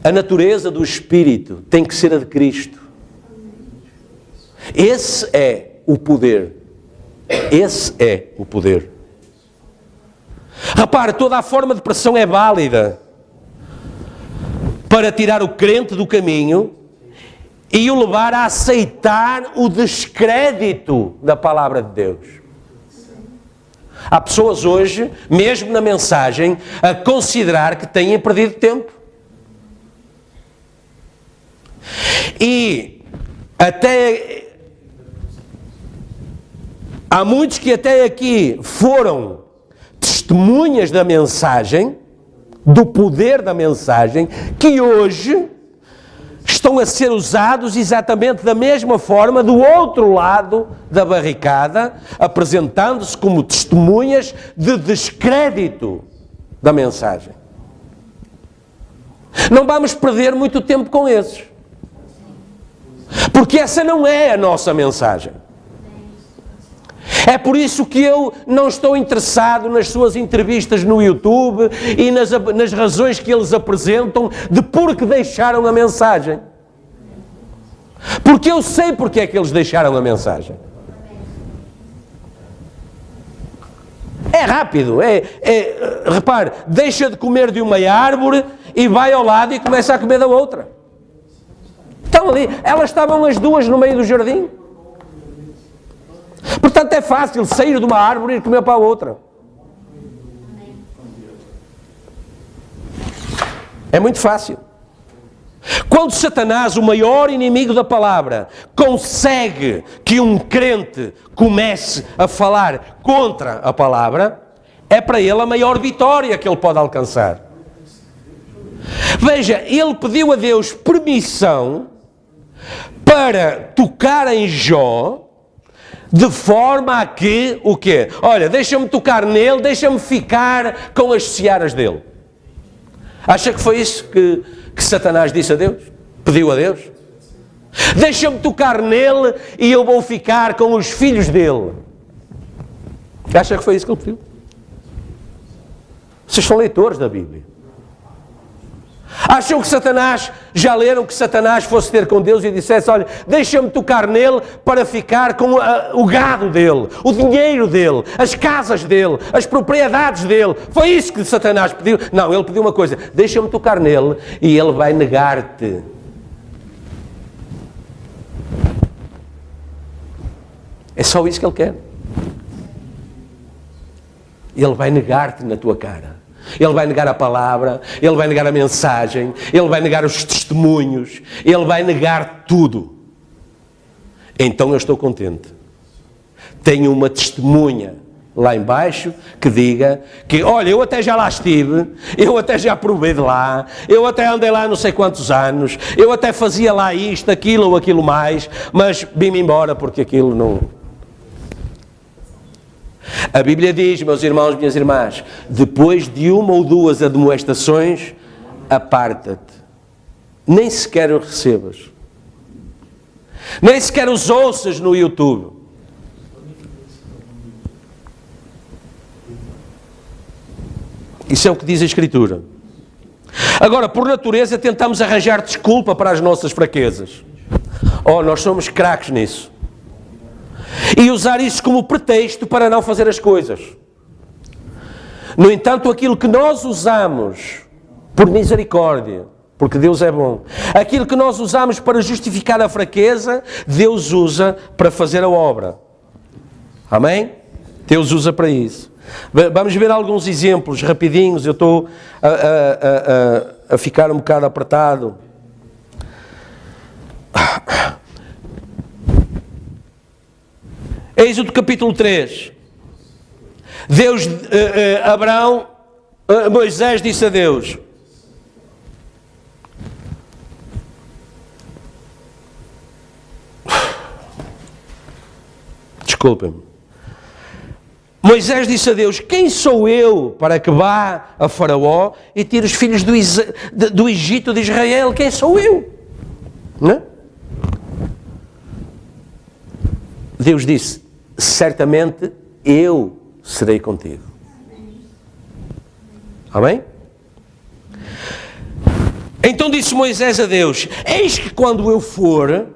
A natureza do Espírito tem que ser a de Cristo. Esse é o poder. Esse é o poder. Repare, toda a forma de pressão é válida para tirar o crente do caminho e o levar a aceitar o descrédito da palavra de Deus. Há pessoas hoje, mesmo na mensagem, a considerar que têm perdido tempo. E até há muitos que até aqui foram testemunhas da mensagem, do poder da mensagem, que hoje estão a ser usados exatamente da mesma forma do outro lado da barricada, apresentando-se como testemunhas de descrédito da mensagem. Não vamos perder muito tempo com esses. Porque essa não é a nossa mensagem. É por isso que eu não estou interessado nas suas entrevistas no YouTube e nas razões que eles apresentam de por que deixaram a mensagem. Porque eu sei porque é que eles deixaram a mensagem. É rápido, repare, deixa de comer de uma árvore e vai ao lado e começa a comer da outra. Estão ali, elas estavam as duas no meio do jardim. Portanto é fácil sair de uma árvore e comer para a outra. É muito fácil. Quando Satanás, o maior inimigo da palavra, consegue que um crente comece a falar contra a palavra, é para ele a maior vitória que ele pode alcançar. Veja, ele pediu a Deus permissão para tocar em Jó, de forma a que, o quê? Olha, deixa-me tocar nele, deixa-me ficar com as searas dele. Acha que foi isso que Satanás disse a Deus? Pediu a Deus? Deixa-me tocar nele e eu vou ficar com os filhos dele. Acha que foi isso que ele pediu? Vocês são leitores da Bíblia. Acham que Satanás, já leram que Satanás fosse ter com Deus e dissesse, olha, deixa-me tocar nele para ficar com o gado dele, o dinheiro dele, as casas dele, as propriedades dele. Foi isso que Satanás pediu? Não, ele pediu uma coisa, deixa-me tocar nele e ele vai negar-te. É só isso que ele quer. Ele vai negar-te na tua cara. Ele vai negar a palavra, ele vai negar a mensagem, ele vai negar os testemunhos, ele vai negar tudo. Então eu estou contente. Tenho uma testemunha lá embaixo que diga que, olha, eu até já lá estive, eu até já provei de lá, eu até andei lá não sei quantos anos, eu até fazia lá isto, aquilo ou aquilo mais, mas vim-me embora porque aquilo não... A Bíblia diz, meus irmãos, minhas irmãs, depois de uma ou duas admoestações, aparta-te. Nem sequer o recebas. Nem sequer os ouças no YouTube. Isso é o que diz a Escritura. Agora, por natureza, tentamos arranjar desculpa para as nossas fraquezas. Oh, nós somos craques nisso. E usar isso como pretexto para não fazer as coisas. No entanto, aquilo que nós usamos por misericórdia, porque Deus é bom, aquilo que nós usamos para justificar a fraqueza, Deus usa para fazer a obra. Amém? Deus usa para isso. Vamos ver alguns exemplos rapidinhos. Eu estou a ficar um bocado apertado. Êxodo capítulo 3. Deus, Moisés disse a Deus: desculpem-me. Moisés disse a Deus: quem sou eu para que vá a Faraó e tire os filhos do Egito de Israel? Quem sou eu? Não? Deus disse: certamente eu serei contigo. Amém? Então disse Moisés a Deus: eis que quando eu for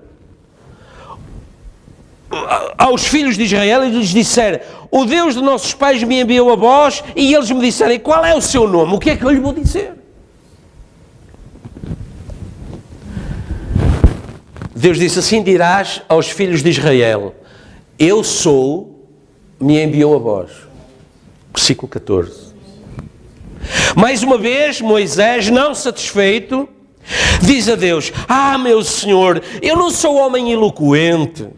aos filhos de Israel e lhes disser: o Deus de nossos pais me enviou a vós, e eles me disserem: qual é o seu nome? O que é que eu lhe vou dizer? Deus disse: assim dirás aos filhos de Israel: eu sou, me enviou a vós. Versículo 14. Mais uma vez, Moisés, não satisfeito, diz a Deus: meu Senhor, eu não sou homem eloquente,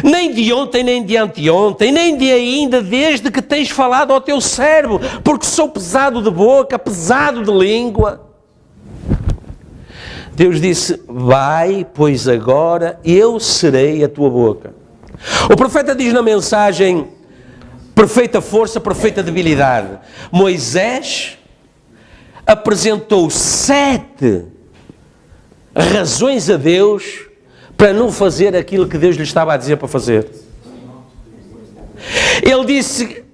nem de ontem, nem de anteontem, nem de ainda, desde que tens falado ao teu servo, porque sou pesado de boca, pesado de língua. Deus disse: vai, pois agora eu serei a tua boca. O profeta diz na mensagem: perfeita força, perfeita debilidade. Moisés apresentou 7 razões a Deus para não fazer aquilo que Deus lhe estava a dizer para fazer. Ele disse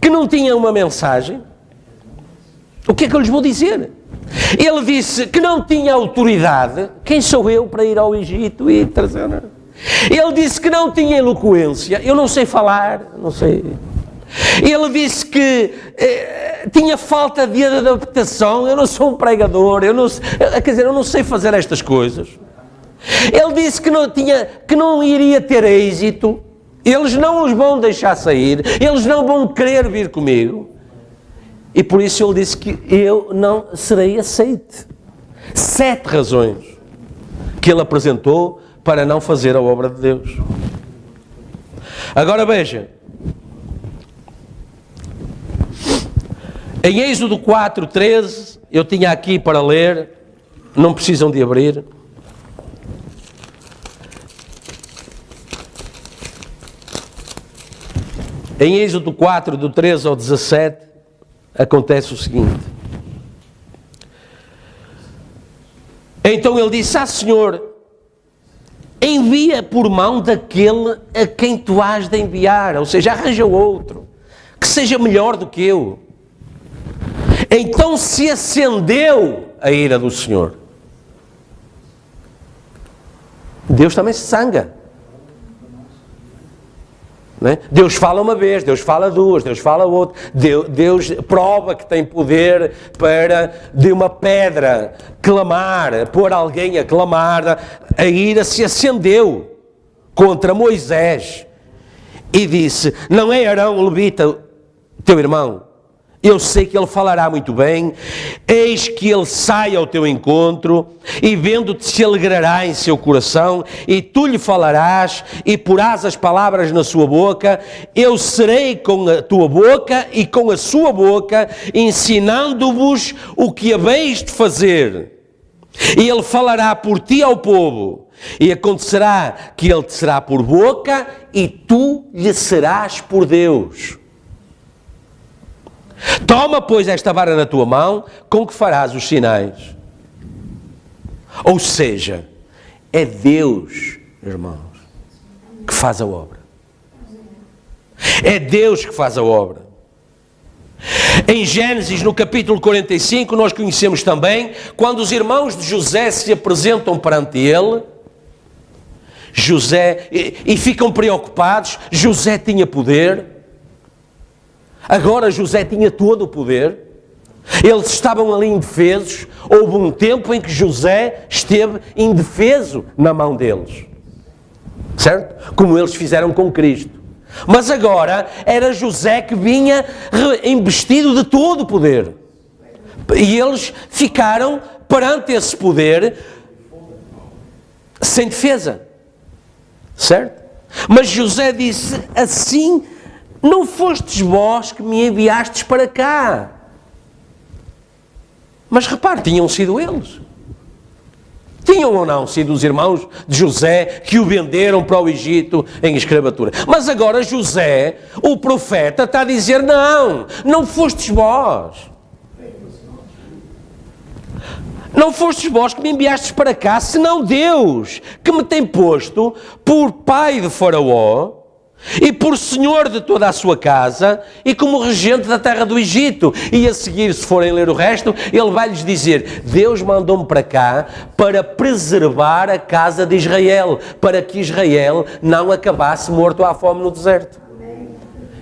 que não tinha uma mensagem. O que é que eu lhes vou dizer? Ele disse que não tinha autoridade. Quem sou eu para ir ao Egito e trazer? Ele disse que não tinha eloquência. Eu não sei falar, não sei. Ele disse que tinha falta de adaptação. Eu não sou um pregador. Eu não sei fazer estas coisas. Ele disse que não iria ter êxito. Eles não os vão deixar sair. Eles não vão querer vir comigo. E por isso ele disse que eu não serei aceite. 7 razões que ele apresentou para não fazer a obra de Deus. Agora veja. Em Êxodo 4:13, eu tinha aqui para ler, não precisam de abrir. Em Êxodo 4, do 13 ao 17, acontece o seguinte. Então ele disse: Senhor, envia por mão daquele a quem tu has de enviar, ou seja, arranja outro. que seja melhor do que eu. Então se acendeu a ira do Senhor. Deus também se zanga. Não é? Deus fala uma vez, Deus fala duas, Deus fala outra. Deus prova que tem poder para de uma pedra clamar, pôr alguém a clamar. A ira se acendeu contra Moisés e disse: não é Arão o levita, teu irmão? Eu sei que ele falará muito bem, eis que ele sai ao teu encontro, e vendo-te se alegrará em seu coração, e tu lhe falarás, e porás as palavras na sua boca, eu serei com a tua boca e com a sua boca, ensinando-vos o que haveis de fazer. E ele falará por ti ao povo, e acontecerá que ele te será por boca, e tu lhe serás por Deus. Toma, pois, esta vara na tua mão, com que farás os sinais. Ou seja, é Deus, irmãos, que faz a obra. É Deus que faz a obra. Em Gênesis, no capítulo 45, nós conhecemos também, quando os irmãos de José se apresentam perante ele, e ficam preocupados. José tinha poder. Agora José tinha todo o poder, eles estavam ali indefesos. Houve um tempo em que José esteve indefeso na mão deles, certo? Como eles fizeram com Cristo. Mas agora era José que vinha investido de todo o poder. E eles ficaram perante esse poder sem defesa, certo? Mas José disse assim: não fostes vós que me enviastes para cá. Mas repare, tinham sido eles. Tinham ou não sido os irmãos de José que o venderam para o Egito em escravatura. Mas agora José, o profeta, está a dizer: não fostes vós. Não fostes vós que me enviastes para cá, senão Deus, que me tem posto por pai de Faraó, e por senhor de toda a sua casa, e como regente da terra do Egito. E a seguir, se forem ler o resto, ele vai lhes dizer: Deus mandou-me para cá para preservar a casa de Israel, para que Israel não acabasse morto à fome no deserto.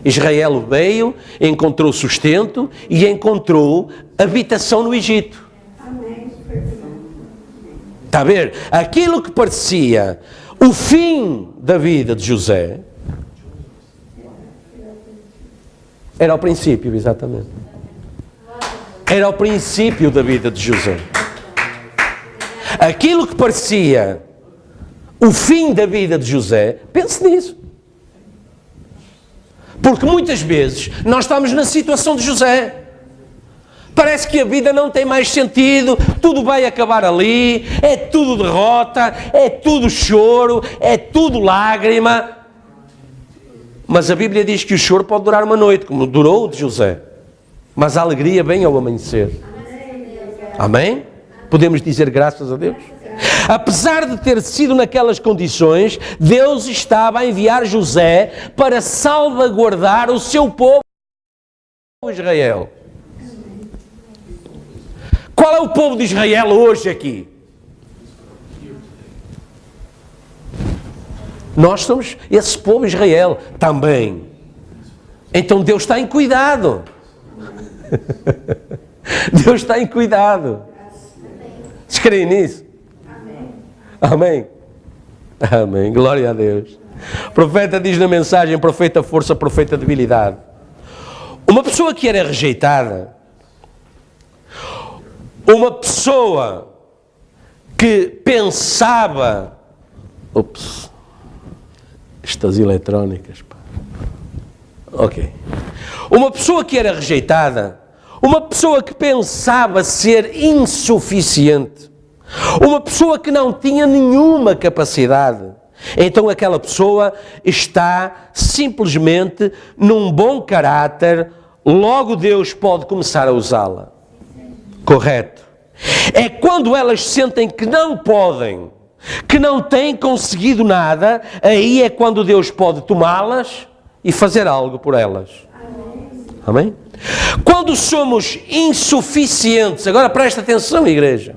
Israel veio, encontrou sustento e encontrou habitação no Egito. Está a ver? Aquilo que parecia o fim da vida de José era o princípio, exatamente. Era o princípio da vida de José. Aquilo que parecia o fim da vida de José, pense nisso. Porque muitas vezes nós estamos na situação de José. Parece que a vida não tem mais sentido, tudo vai acabar ali, é tudo derrota, é tudo choro, é tudo lágrima. Mas a Bíblia diz que o choro pode durar uma noite, como durou o de José. Mas a alegria vem ao amanhecer. Amém? Podemos dizer graças a Deus? Apesar de ter sido naquelas condições, Deus estava a enviar José para salvaguardar o seu povo, Israel. Qual é o povo de Israel hoje aqui? Nós somos esse povo Israel também. Então Deus está em cuidado. Deus está em cuidado. Vocês creem nisso? Amém. Amém. Glória a Deus. O profeta diz na mensagem: profeta força, profeta debilidade. Uma pessoa que era rejeitada, uma pessoa que pensava... Estas eletrónicas, pá. Ok. Uma pessoa que era rejeitada, uma pessoa que pensava ser insuficiente, uma pessoa que não tinha nenhuma capacidade, então aquela pessoa está simplesmente num bom caráter, logo Deus pode começar a usá-la. Correto? É quando elas sentem que não podem, que não têm conseguido nada, aí é quando Deus pode tomá-las e fazer algo por elas. Amém? Quando somos insuficientes, agora presta atenção, igreja,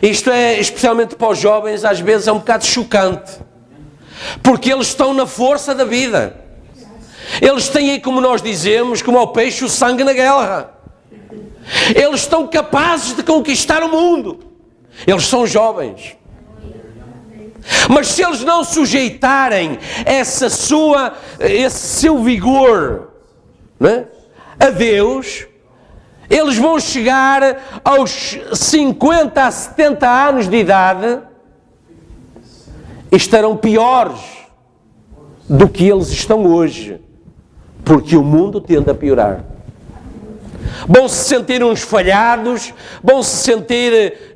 isto é, especialmente para os jovens, às vezes é um bocado chocante, porque eles estão na força da vida, eles têm, como nós dizemos, como ao peixe, o sangue na guerra, eles estão capazes de conquistar o mundo, eles são jovens. Mas se eles não sujeitarem esse seu vigor, não é, a Deus, eles vão chegar aos 50 a 70 anos de idade e estarão piores do que eles estão hoje, porque o mundo tende a piorar. Vão se sentir uns falhados, vão se sentir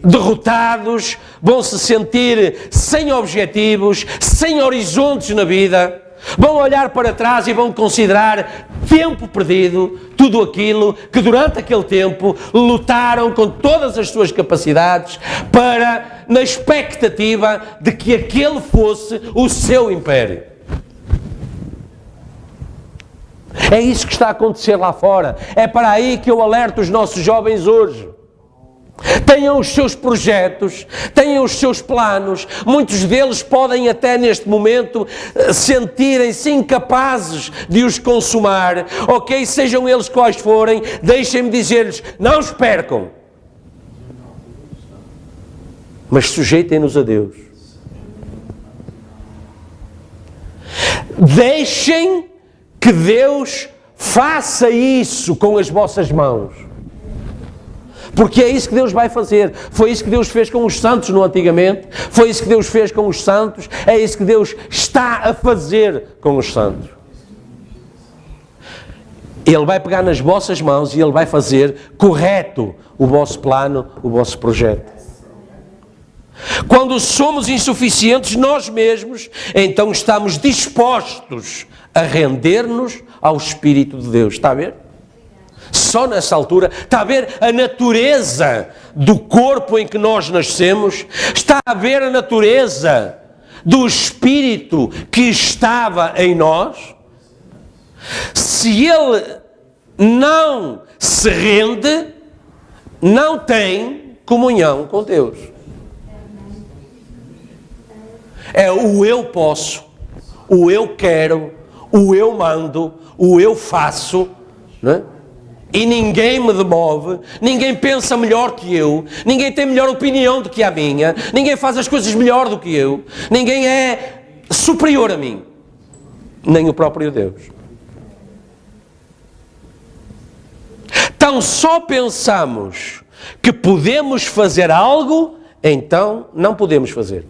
derrotados, vão se sentir sem objetivos, sem horizontes na vida, vão olhar para trás e vão considerar tempo perdido tudo aquilo que durante aquele tempo lutaram com todas as suas capacidades na expectativa de que aquele fosse o seu império. É isso que está a acontecer lá fora. É para aí que eu alerto os nossos jovens hoje. Tenham os seus projetos, tenham os seus planos. Muitos deles podem até neste momento sentirem-se incapazes de os consumar. Ok, sejam eles quais forem, deixem-me dizer-lhes, não os percam. Mas sujeitem-nos a Deus. Deixem que Deus faça isso com as vossas mãos. Porque é isso que Deus vai fazer. Foi isso que Deus fez com os santos no antigamente. Foi isso que Deus fez com os santos. É isso que Deus está a fazer com os santos. Ele vai pegar nas vossas mãos e Ele vai fazer correto o vosso plano, o vosso projeto. Quando somos insuficientes nós mesmos, então estamos dispostos a render-nos ao Espírito de Deus. Está a ver? Só nessa altura, está a ver a natureza do corpo em que nós nascemos, está a ver a natureza do Espírito que estava em nós. Se ele não se rende, não tem comunhão com Deus. É o eu posso, o eu quero, o eu mando, o eu faço, não é? E ninguém me demove, ninguém pensa melhor que eu, ninguém tem melhor opinião do que a minha, ninguém faz as coisas melhor do que eu, ninguém é superior a mim, nem o próprio Deus. Então só pensamos que podemos fazer algo, então não podemos fazer.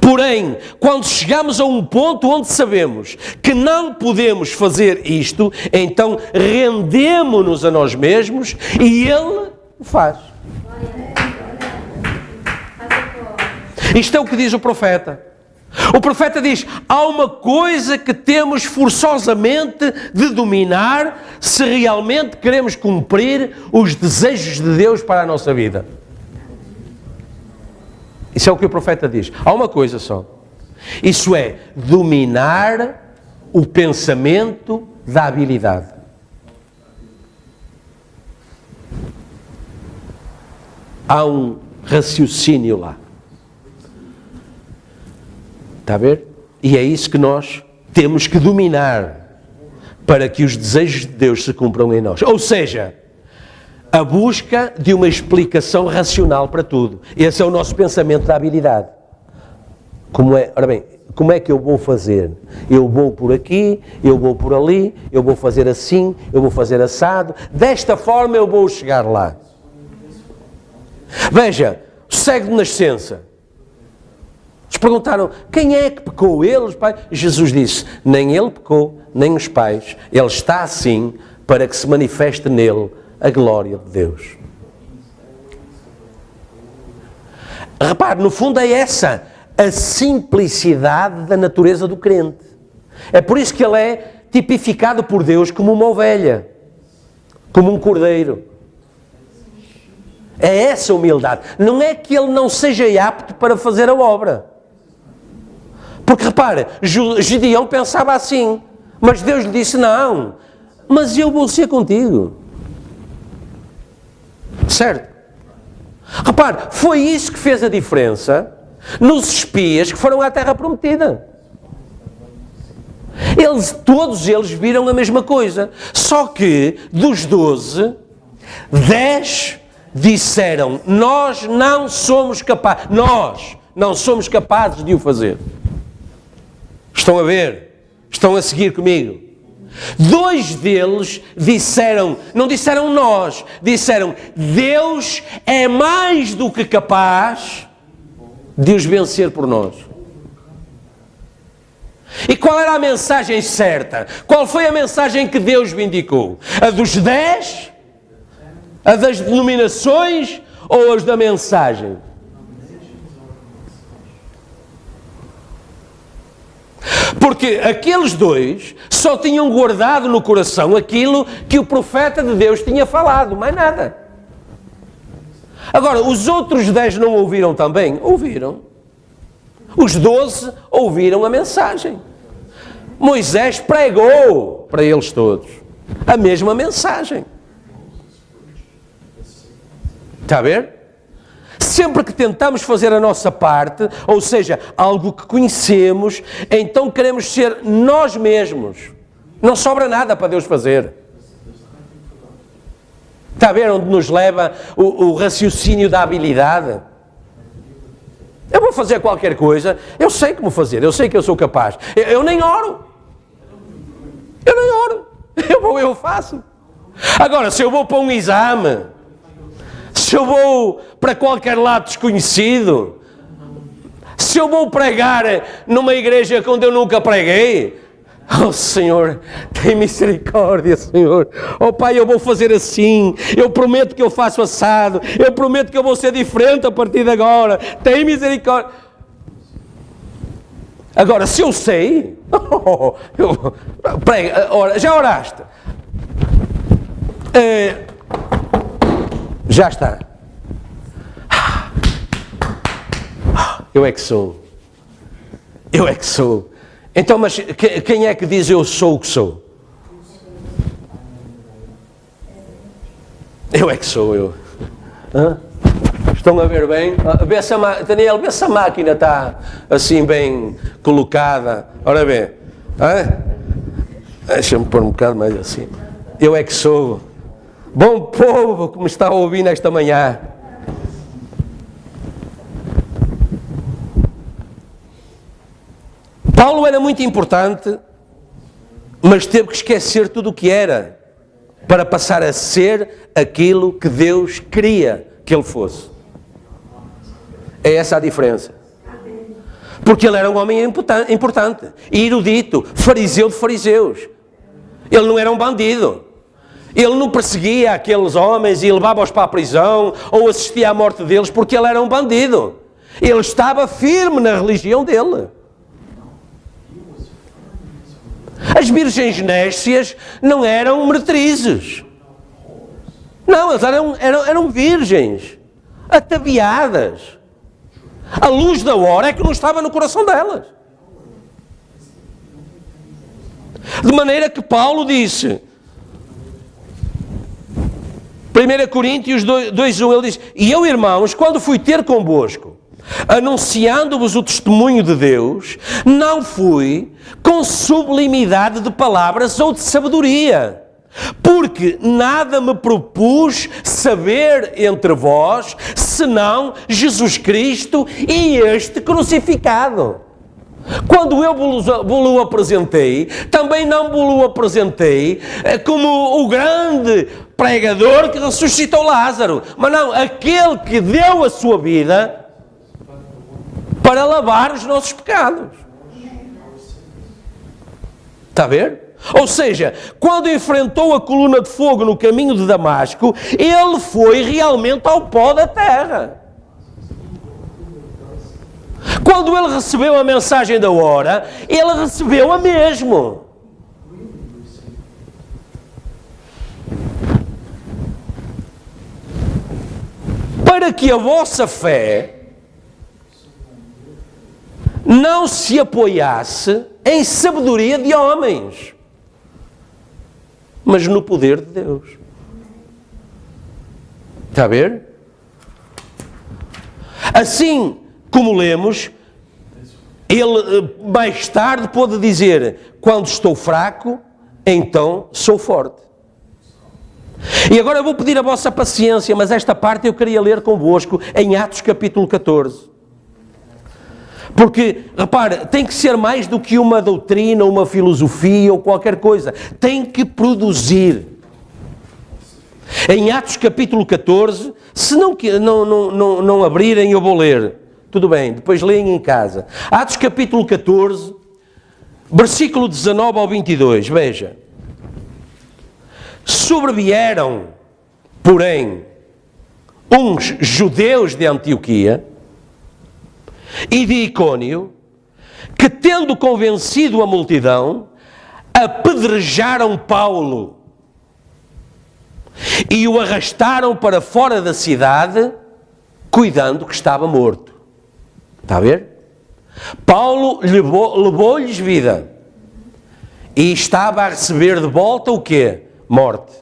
Porém, quando chegamos a um ponto onde sabemos que não podemos fazer isto, então rendemo-nos a nós mesmos e Ele o faz. Isto é o que diz o profeta. O profeta diz, há uma coisa que temos forçosamente de dominar se realmente queremos cumprir os desejos de Deus para a nossa vida. Isso é o que o profeta diz. Há uma coisa só. Isso é dominar o pensamento da habilidade. Há um raciocínio lá. Está a ver? E é isso que nós temos que dominar para que os desejos de Deus se cumpram em nós. Ou seja, a busca de uma explicação racional para tudo. Esse é o nosso pensamento da habilidade. Ora bem, como é que eu vou fazer? Eu vou por aqui, eu vou por ali, eu vou fazer assim, eu vou fazer assado. Desta forma eu vou chegar lá. Veja, o cego de nascença. Eles perguntaram, quem é que pecou? Eles, pai? Jesus disse, nem ele pecou, nem os pais. Ele está assim para que se manifeste nele a glória de Deus. Repare, no fundo é essa a simplicidade da natureza do crente. É por isso que ele é tipificado por Deus como uma ovelha, como um cordeiro. É essa a humildade. Não é que ele não seja apto para fazer a obra. Porque repare, Gideão pensava assim, Mas Deus lhe disse, não, mas eu vou ser contigo. Certo? Repare, foi isso que fez a diferença nos espias que foram à Terra Prometida. Todos eles viram a mesma coisa. Só que, dos 12, 10 disseram, nós não somos capazes de o fazer. Estão a ver? Estão a seguir comigo? 2 deles disseram, não disseram nós, disseram, Deus é mais do que capaz de os vencer por nós. E qual era a mensagem certa? Qual foi a mensagem que Deus vindicou? A dos 10? A das denominações? Ou as da mensagem? Porque aqueles 2 só tinham guardado no coração aquilo que o profeta de Deus tinha falado, mais nada. Agora, os outros 10 não ouviram também? Ouviram. Os 12 ouviram a mensagem. Moisés pregou para eles todos a mesma mensagem. Está a ver? Sempre que tentamos fazer a nossa parte, ou seja, algo que conhecemos, então queremos ser nós mesmos. Não sobra nada para Deus fazer. Está a ver onde nos leva o raciocínio da habilidade? Eu vou fazer qualquer coisa, eu sei como fazer, eu sei que eu sou capaz. Eu nem oro. Eu faço. Agora, se eu vou para um exame, se eu vou para qualquer lado desconhecido, se eu vou pregar numa igreja onde eu nunca preguei, oh Senhor, tem misericórdia, Senhor. Oh Pai, eu vou fazer assim, eu prometo que eu faço assado, eu prometo que eu vou ser diferente a partir de agora, tem misericórdia. Agora, se eu sei, já oraste? Já está. Eu é que sou. Então, mas quem é que diz eu sou o que sou? Eu é que sou eu. Hã? Estão a ver bem? Daniel, vê se a máquina está assim bem colocada. Ora bem. Deixa-me pôr um bocado mais assim. Eu é que sou. Bom povo que me está a ouvir nesta manhã. Paulo era muito importante, mas teve que esquecer tudo o que era para passar a ser aquilo que Deus queria que ele fosse. É essa a diferença. Porque ele era um homem importante, erudito, fariseu de fariseus. Ele não era um bandido. Ele não perseguia aqueles homens e levava-os para a prisão ou assistia à morte deles porque ele era um bandido. Ele estava firme na religião dele. As virgens nécias não eram meretrizes. Não, elas eram virgens, ataviadas. A luz da hora é que não estava no coração delas. De maneira que Paulo disse, 1 Coríntios 2:1, ele diz, e eu, irmãos, quando fui ter convosco, anunciando-vos o testemunho de Deus, não fui com sublimidade de palavras ou de sabedoria, porque nada me propus saber entre vós, senão Jesus Cristo e este crucificado. Quando eu vos apresentei, também não vos apresentei como o grande pregador que ressuscitou Lázaro, mas não, aquele que deu a sua vida para lavar os nossos pecados. Está a ver? Ou seja, quando enfrentou a coluna de fogo no caminho de Damasco, ele foi realmente ao pó da terra. Quando ele recebeu a mensagem da hora, ele recebeu-a mesmo. Para que a vossa fé não se apoiasse em sabedoria de homens. mas no poder de Deus. Está a ver? Assim como lemos, ele mais tarde pôde dizer: quando estou fraco, então sou forte. E agora eu vou pedir a vossa paciência, mas esta parte eu queria ler convosco em Atos capítulo 14. Porque, repare, tem que ser mais do que uma doutrina, uma filosofia ou qualquer coisa. Tem que produzir. Em Atos capítulo 14, se não abrirem, eu vou ler. Tudo bem, depois leem em casa. Atos capítulo 14, versículo 19 ao 22, veja. Sobrevieram, porém, uns judeus de Antioquia e de Icônio, que tendo convencido a multidão, apedrejaram Paulo e o arrastaram para fora da cidade, cuidando que estava morto. Está a ver? Paulo levou-lhes vida e estava a receber de volta o quê? Morte.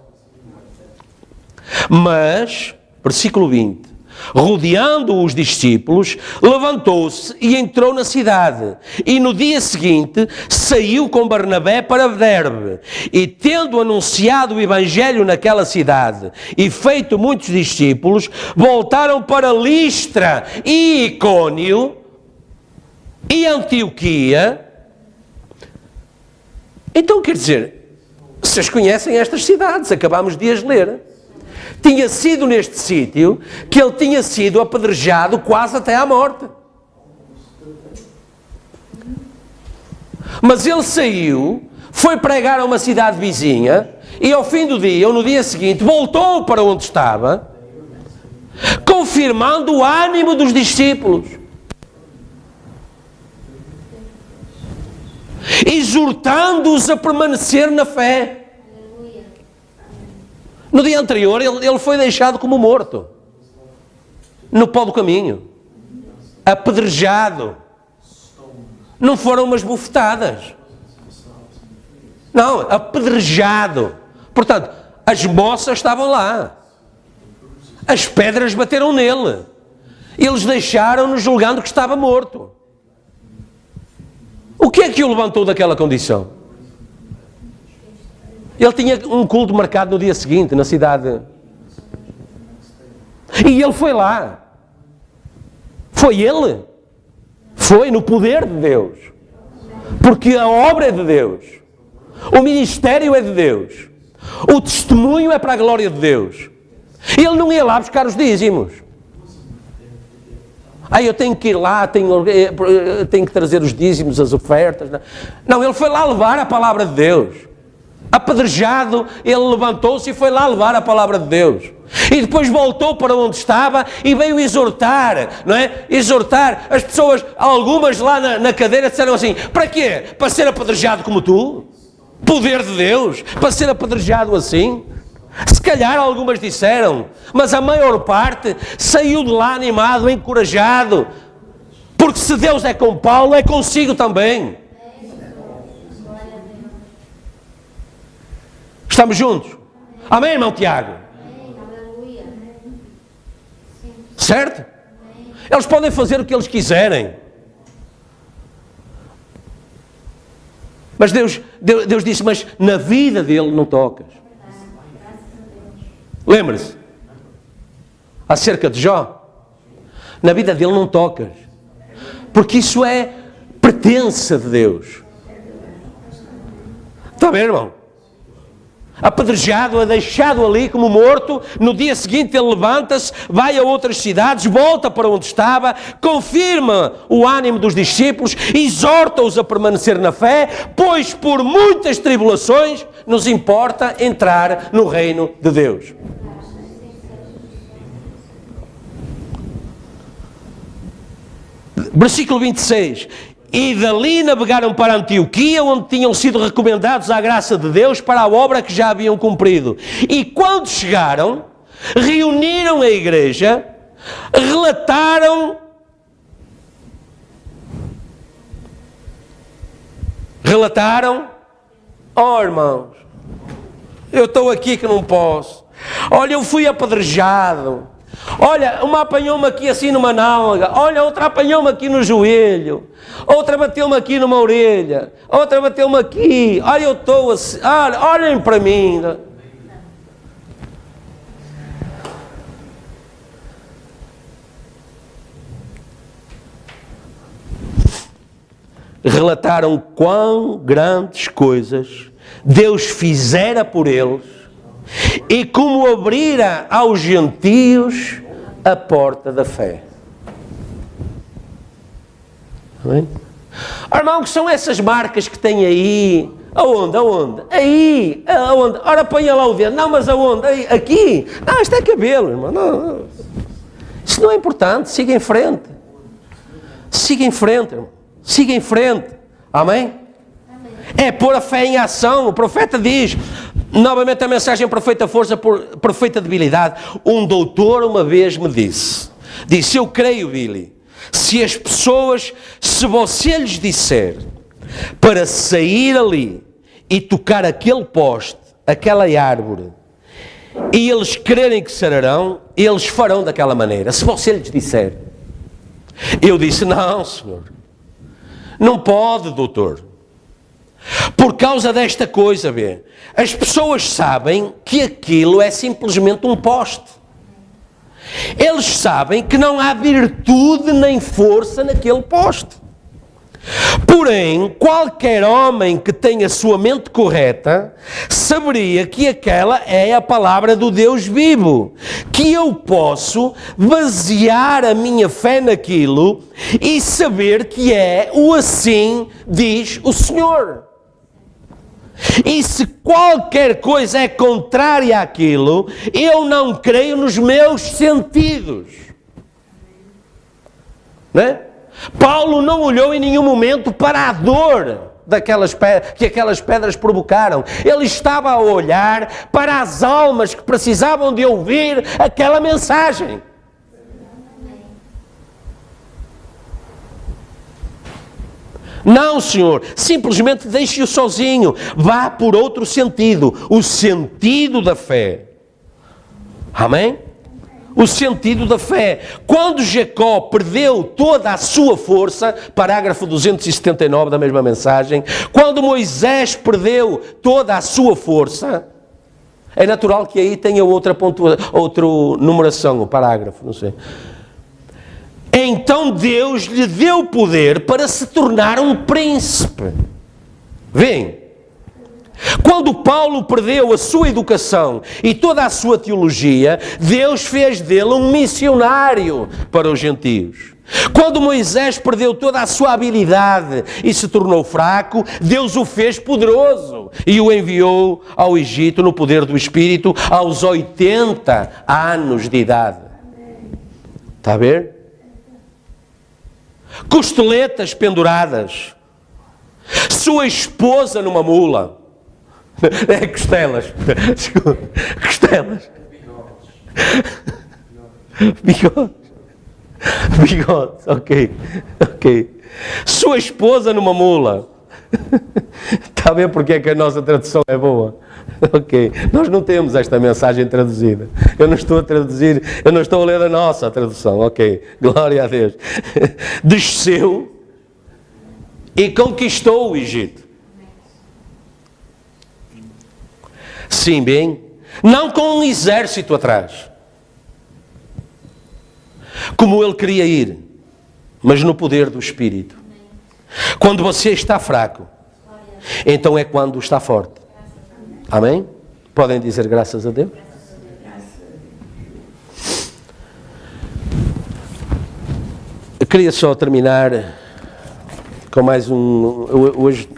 Mas, versículo 20, rodeando os discípulos, levantou-se e entrou na cidade, e no dia seguinte saiu com Barnabé para Derbe, e tendo anunciado o evangelho naquela cidade e feito muitos discípulos, voltaram para Listra e Icônio e Antioquia. Então, quer dizer, vocês conhecem estas cidades, acabámos de as ler. Tinha sido neste sítio que ele tinha sido apedrejado quase até à morte. Mas ele saiu, foi pregar a uma cidade vizinha e ao fim do dia, ou no dia seguinte, voltou para onde estava, confirmando o ânimo dos discípulos, exortando-os a permanecer na fé. No dia anterior ele foi deixado como morto, no pó do caminho, apedrejado. Não foram umas bufetadas, não, apedrejado. Portanto, as moças estavam lá, as pedras bateram nele, eles deixaram-no julgando que estava morto. O que é que o levantou daquela condição? Ele tinha um culto marcado no dia seguinte, na cidade. E ele foi lá. Foi ele. Foi no poder de Deus. Porque a obra é de Deus. O ministério é de Deus. O testemunho é para a glória de Deus. Ele não ia lá buscar os dízimos. Eu tenho que ir lá, tenho que trazer os dízimos, as ofertas. Não, ele foi lá levar a palavra de Deus. Apedrejado, ele levantou-se e foi lá levar a palavra de Deus. E depois voltou para onde estava e veio exortar, não é? Exortar as pessoas, algumas lá na cadeira disseram assim: para quê? Para ser apedrejado como tu? Poder de Deus? Para ser apedrejado assim? Se calhar algumas disseram, mas a maior parte saiu de lá animado, encorajado, porque se Deus é com Paulo, é consigo também. Estamos juntos? Amém, irmão Tiago? Certo? Eles podem fazer o que eles quiserem. Mas Deus disse: mas na vida dele não tocas. Lembra-se? Acerca de Jó. Na vida dele não tocas. Porque isso é pertença de Deus. Está bem, irmão? Apedrejado, é deixado ali como morto. No dia seguinte ele levanta-se, vai a outras cidades, volta para onde estava, confirma o ânimo dos discípulos, exorta-os a permanecer na fé, pois por muitas tribulações nos importa entrar no reino de Deus. Versículo 26. E dali navegaram para Antioquia, onde tinham sido recomendados à graça de Deus para a obra que já haviam cumprido. E quando chegaram, reuniram a igreja, relataram oh irmãos, Eu estou aqui que não posso. Olha, eu fui apedrejado. Olha, uma apanhou-me aqui assim numa nálga. Olha, outra apanhou-me aqui no joelho. Outra bateu-me aqui numa orelha. Outra bateu-me aqui. Olha, eu estou assim. Olhem para mim. Relataram quão grandes coisas Deus fizera por eles e como abrira aos gentios a porta da fé. Amém? Irmão, que são essas marcas que tem aí? Aonde? Aí. Aonde? Ora, ponha lá o dedo. Não, mas aonde? Aí, aqui. Não, isto é cabelo, irmão. Não. Isso não é importante. Siga em frente. Siga em frente, irmão. Siga em frente. Amém? É pôr a fé em ação. O profeta diz, novamente a mensagem perfeita força por perfeita debilidade. Um doutor uma vez me disse, eu creio, Billy, se você lhes disser para sair ali e tocar aquele poste, aquela árvore, e eles crerem que sararão, eles farão daquela maneira. Se você lhes disser. Eu disse, não, senhor. Não pode, doutor. Por causa desta coisa, as pessoas sabem que aquilo é simplesmente um poste. Eles sabem que não há virtude nem força naquele poste. Porém, qualquer homem que tenha a sua mente correta saberia que aquela é a palavra do Deus vivo, que eu posso basear a minha fé naquilo e saber que é o assim diz o Senhor. E se qualquer coisa é contrária àquilo, eu não creio nos meus sentidos. Não é? Paulo não olhou em nenhum momento para a dor que aquelas pedras provocaram. Ele estava a olhar para as almas que precisavam de ouvir aquela mensagem. Não, senhor, simplesmente deixe-o sozinho. Vá por outro sentido, o sentido da fé. Amém? O sentido da fé. Quando Jacó perdeu toda a sua força, parágrafo 279 da mesma mensagem, quando Moisés perdeu toda a sua força, é natural que aí tenha outra numeração, o parágrafo, não sei. Então Deus lhe deu poder para se tornar um príncipe. Vêem? Quando Paulo perdeu a sua educação e toda a sua teologia, Deus fez dele um missionário para os gentios. Quando Moisés perdeu toda a sua habilidade e se tornou fraco, Deus o fez poderoso e o enviou ao Egito no poder do Espírito aos 80 anos de idade. Está a ver? Costeletas penduradas, sua esposa numa mula. É costelas. Costelas. Bigodes. Ok. Sua esposa numa mula. Está a ver porque é que a nossa tradução é boa? Ok. Nós não temos esta mensagem traduzida. Eu não estou a traduzir, eu não estou a ler a nossa tradução. Ok. Glória a Deus. Desceu e conquistou o Egito. Sim, bem, não com um exército atrás, como ele queria ir, mas no poder do Espírito. Quando você está fraco, então é quando está forte. Amém? Podem dizer graças a Deus? Eu queria só terminar com mais hoje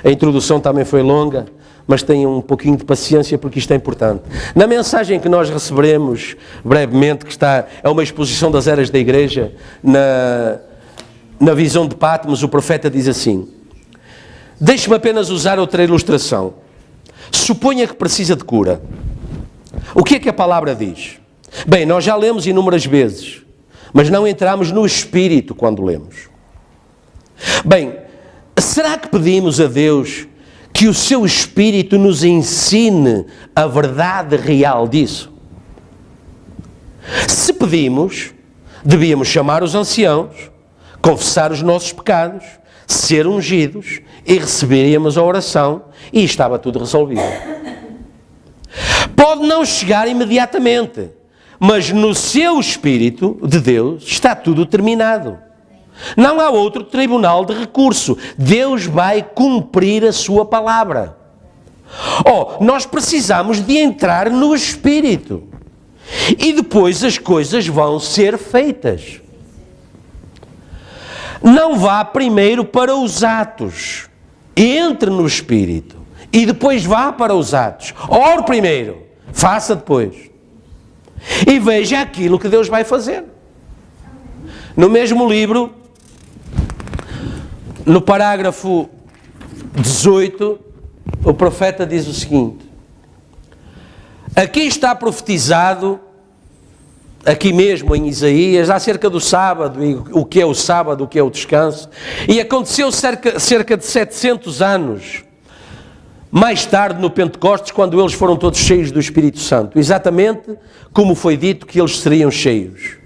a introdução também foi longa, mas tenham um pouquinho de paciência porque isto é importante. Na mensagem que nós receberemos brevemente, que é uma exposição das eras da igreja, na visão de Patmos, o profeta diz assim: deixe-me apenas usar outra ilustração. Suponha que precisa de cura. O que é que a palavra diz? Bem, nós já lemos inúmeras vezes, mas não entramos no espírito quando lemos. Bem, será que pedimos a Deus que o seu Espírito nos ensine a verdade real disso. Se pedimos, devíamos chamar os anciãos, confessar os nossos pecados, ser ungidos e receberíamos a oração e estava tudo resolvido. Pode não chegar imediatamente, mas no seu Espírito de Deus está tudo terminado. Não há outro tribunal de recurso. Deus vai cumprir a sua palavra. Nós precisamos de entrar no Espírito. E depois as coisas vão ser feitas. Não vá primeiro para os atos. Entre no Espírito. E depois vá para os atos. Ore primeiro. Faça depois. E veja aquilo que Deus vai fazer. No mesmo livro, no parágrafo 18, o profeta diz o seguinte: aqui está profetizado, aqui mesmo em Isaías, acerca do sábado, e o que é o sábado, o que é o descanso, e aconteceu cerca de 700 anos mais tarde no Pentecostes, quando eles foram todos cheios do Espírito Santo, exatamente como foi dito que eles seriam cheios.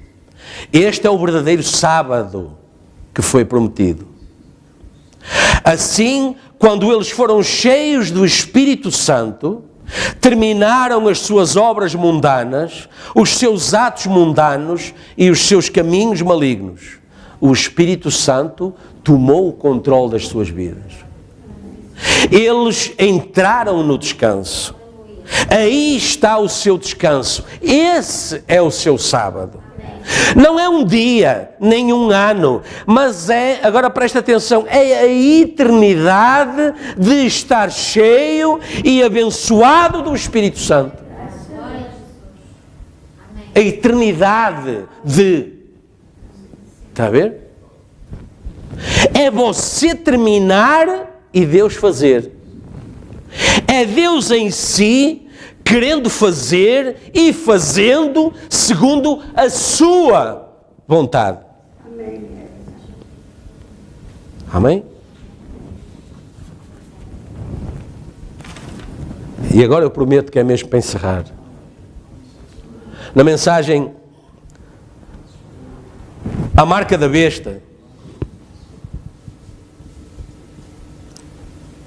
Este é o verdadeiro sábado que foi prometido. Assim, quando eles foram cheios do Espírito Santo, terminaram as suas obras mundanas, os seus atos mundanos e os seus caminhos malignos. O Espírito Santo tomou o controle das suas vidas. Eles entraram no descanso. Aí está o seu descanso. Esse é o seu sábado. Não é um dia, nem um ano, mas é, agora presta atenção, é a eternidade de estar cheio e abençoado do Espírito Santo. A eternidade de... Está a ver? É você terminar e Deus fazer. É Deus em si querendo fazer e fazendo segundo a sua vontade. Amém? Amém? E agora eu prometo que é mesmo para encerrar. Na mensagem A Marca da Besta,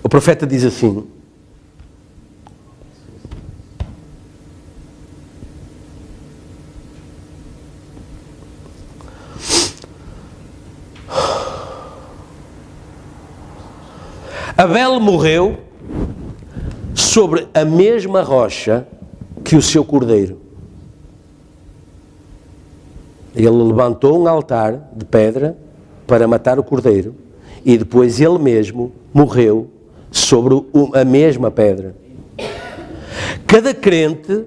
o profeta diz assim: Abel morreu sobre a mesma rocha que o seu cordeiro. Ele levantou um altar de pedra para matar o cordeiro e depois ele mesmo morreu sobre a mesma pedra. Cada crente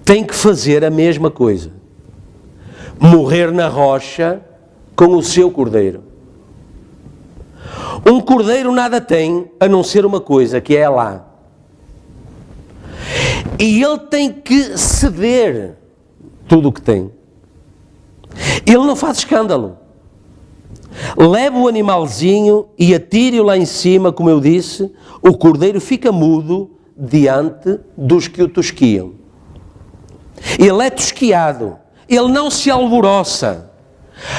tem que fazer a mesma coisa. Morrer na rocha com o seu cordeiro. Um cordeiro nada tem a não ser uma coisa, que é lá. E ele tem que ceder tudo o que tem. Ele não faz escândalo. Leva o animalzinho e atire-o lá em cima, como eu disse, o cordeiro fica mudo diante dos que o tosquiam. Ele é tosquiado, ele não se alvoroça.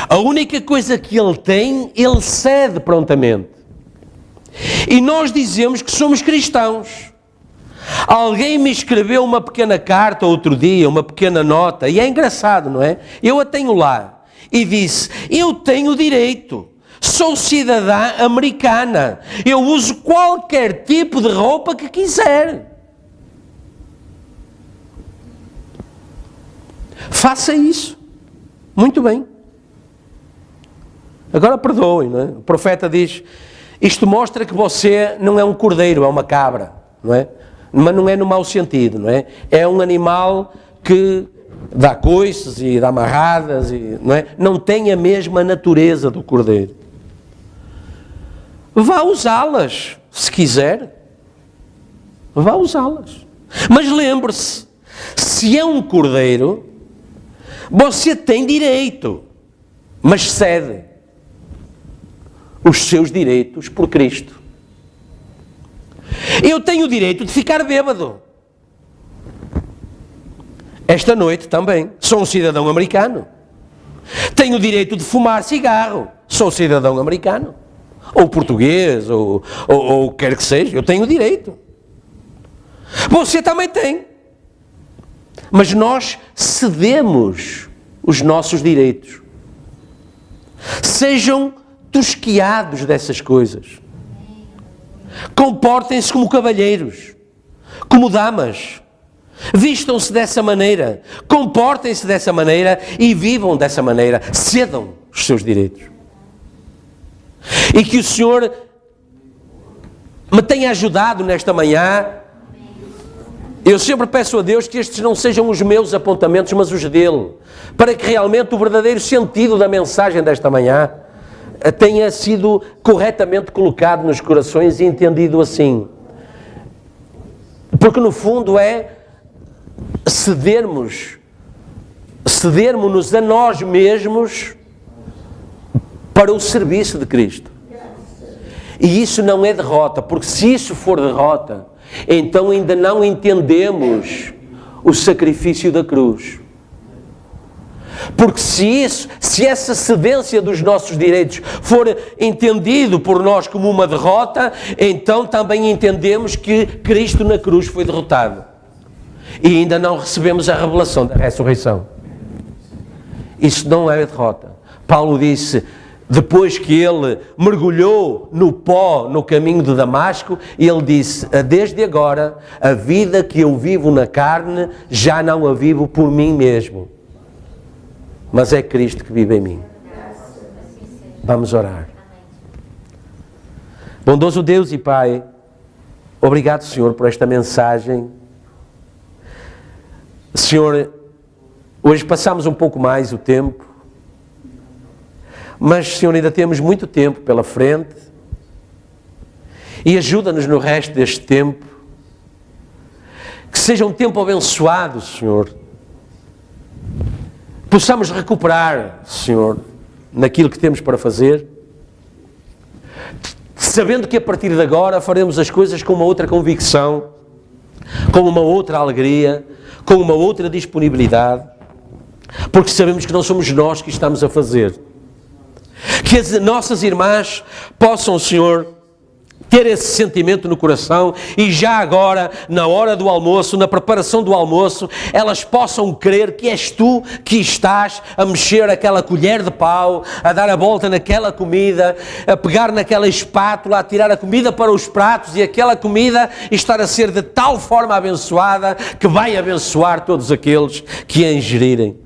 A única coisa que ele tem, ele cede prontamente. E nós dizemos que somos cristãos. Alguém me escreveu uma pequena carta outro dia, uma pequena nota, e é engraçado, não é? Eu a tenho lá. E disse: eu tenho direito, sou cidadã americana, eu uso qualquer tipo de roupa que quiser. Faça isso. Muito bem. Agora perdoem, não é? O profeta diz: isto mostra que você não é um cordeiro, é uma cabra, não é? Mas não é no mau sentido, não é? É um animal que dá coices e dá amarradas, e, não é? Não tem a mesma natureza do cordeiro. Vá usá-las, se quiser. Vá usá-las. Mas lembre-se, se é um cordeiro, você tem direito, mas cede os seus direitos por Cristo. Eu tenho o direito de ficar bêbado. Esta noite também. Sou um cidadão americano. Tenho o direito de fumar cigarro. Sou cidadão americano. Ou português, ou quer que seja. Eu tenho o direito. Você também tem. Mas nós cedemos os nossos direitos. Sejam tosquiados dessas coisas. Comportem-se como cavalheiros, como damas. Vistam-se dessa maneira, comportem-se dessa maneira e vivam dessa maneira. Cedam os seus direitos. E que o Senhor me tenha ajudado nesta manhã. Eu sempre peço a Deus que estes não sejam os meus apontamentos, mas os dele, para que realmente o verdadeiro sentido da mensagem desta manhã tenha sido corretamente colocado nos corações e entendido assim. Porque no fundo é cedermos-nos a nós mesmos para o serviço de Cristo. E isso não é derrota, porque se isso for derrota, então ainda não entendemos o sacrifício da cruz. Porque se essa cedência dos nossos direitos for entendido por nós como uma derrota, então também entendemos que Cristo na cruz foi derrotado. E ainda não recebemos a revelação da ressurreição. Isso não é derrota. Paulo disse, depois que ele mergulhou no pó no caminho de Damasco, ele disse, desde agora, a vida que eu vivo na carne, já não a vivo por mim mesmo, mas é Cristo que vive em mim. Vamos orar. Bondoso Deus e Pai, obrigado, Senhor, por esta mensagem. Senhor, hoje passamos um pouco mais o tempo, mas, Senhor, ainda temos muito tempo pela frente e ajuda-nos no resto deste tempo, que seja um tempo abençoado, Senhor. Possamos recuperar, Senhor, naquilo que temos para fazer, sabendo que a partir de agora faremos as coisas com uma outra convicção, com uma outra alegria, com uma outra disponibilidade, porque sabemos que não somos nós que estamos a fazer. Que as nossas irmãs possam, Senhor, ter esse sentimento no coração e já agora, na hora do almoço, na preparação do almoço, elas possam crer que és tu que estás a mexer aquela colher de pau, a dar a volta naquela comida, a pegar naquela espátula, a tirar a comida para os pratos e aquela comida estar a ser de tal forma abençoada que vai abençoar todos aqueles que a ingerirem.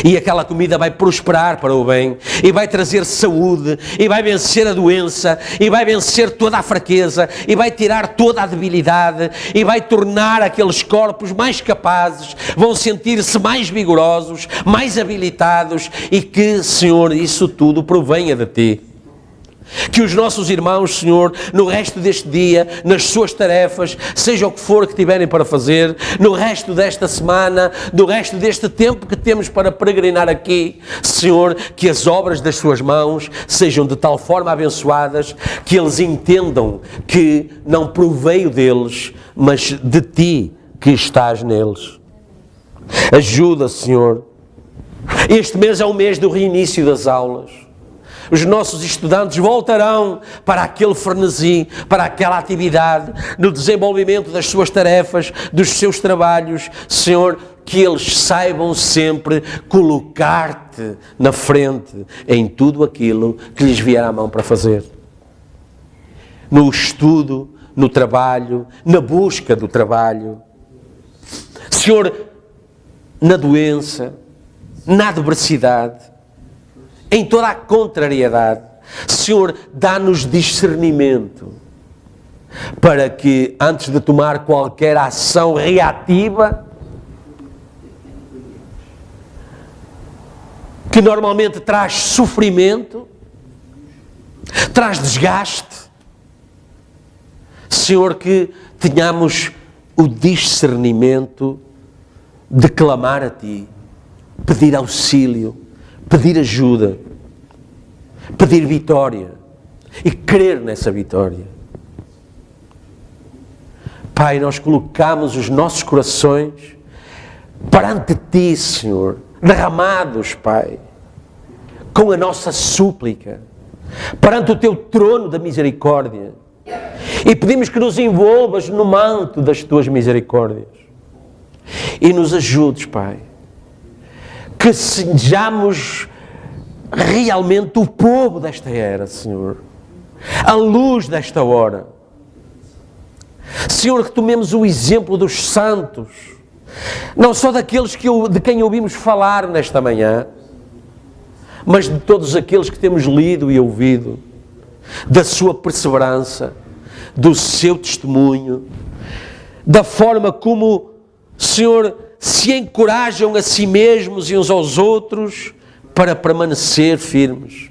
E aquela comida vai prosperar para o bem, e vai trazer saúde, e vai vencer a doença, e vai vencer toda a fraqueza, e vai tirar toda a debilidade, e vai tornar aqueles corpos mais capazes, vão sentir-se mais vigorosos, mais habilitados, e que, Senhor, isso tudo provenha de Ti. Que os nossos irmãos, Senhor, no resto deste dia, nas suas tarefas, seja o que for que tiverem para fazer, no resto desta semana, no resto deste tempo que temos para peregrinar aqui, Senhor, que as obras das suas mãos sejam de tal forma abençoadas que eles entendam que não proveio deles, mas de Ti que estás neles. Ajuda, Senhor. Este mês é o mês do reinício das aulas. Os nossos estudantes voltarão para aquele frenesi, para aquela atividade, no desenvolvimento das suas tarefas, dos seus trabalhos. Senhor, que eles saibam sempre colocar-te na frente em tudo aquilo que lhes vier à mão para fazer. No estudo, no trabalho, na busca do trabalho. Senhor, na doença, na adversidade, em toda a contrariedade, Senhor, dá-nos discernimento para que, antes de tomar qualquer ação reativa, que normalmente traz sofrimento, traz desgaste, Senhor, que tenhamos o discernimento de clamar a Ti, pedir auxílio, pedir ajuda, pedir vitória e crer nessa vitória. Pai, nós colocamos os nossos corações perante Ti, Senhor, derramados, Pai, com a nossa súplica, perante o Teu trono da misericórdia, e pedimos que nos envolvas no manto das Tuas misericórdias, e nos ajudes, Pai, que sejamos realmente o povo desta era, Senhor, a luz desta hora. Senhor, que tomemos o exemplo dos santos, não só daqueles de quem ouvimos falar nesta manhã, mas de todos aqueles que temos lido e ouvido, da sua perseverança, do seu testemunho, da forma como, Senhor, se encorajam a si mesmos e uns aos outros para permanecer firmes,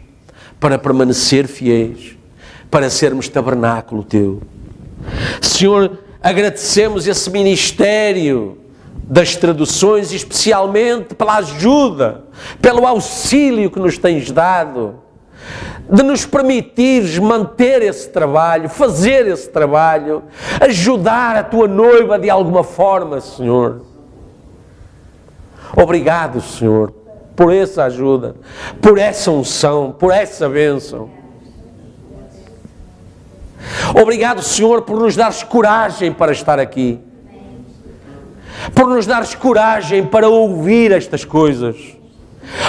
para permanecer fiéis, para sermos tabernáculo Teu. Senhor, agradecemos esse ministério das traduções, especialmente pela ajuda, pelo auxílio que nos tens dado, de nos permitires manter esse trabalho, fazer esse trabalho, ajudar a Tua noiva de alguma forma, Senhor. Obrigado, Senhor, por essa ajuda, por essa unção, por essa bênção. Obrigado, Senhor, por nos dares coragem para estar aqui, por nos dares coragem para ouvir estas coisas.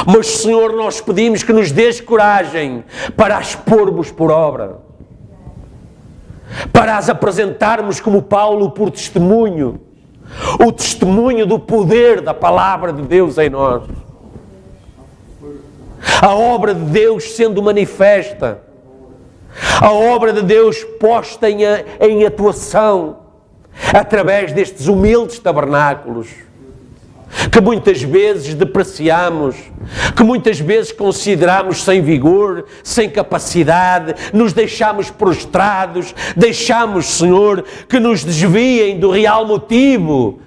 Mas, Senhor, nós pedimos que nos dês coragem para as pormos por obra, para as apresentarmos como Paulo por testemunho, o testemunho do poder da palavra de Deus em nós, a obra de Deus sendo manifesta, a obra de Deus posta em atuação através destes humildes tabernáculos que muitas vezes depreciamos, que muitas vezes consideramos sem vigor, sem capacidade, nos deixamos prostrados, deixamos, Senhor, que nos desviem do real motivo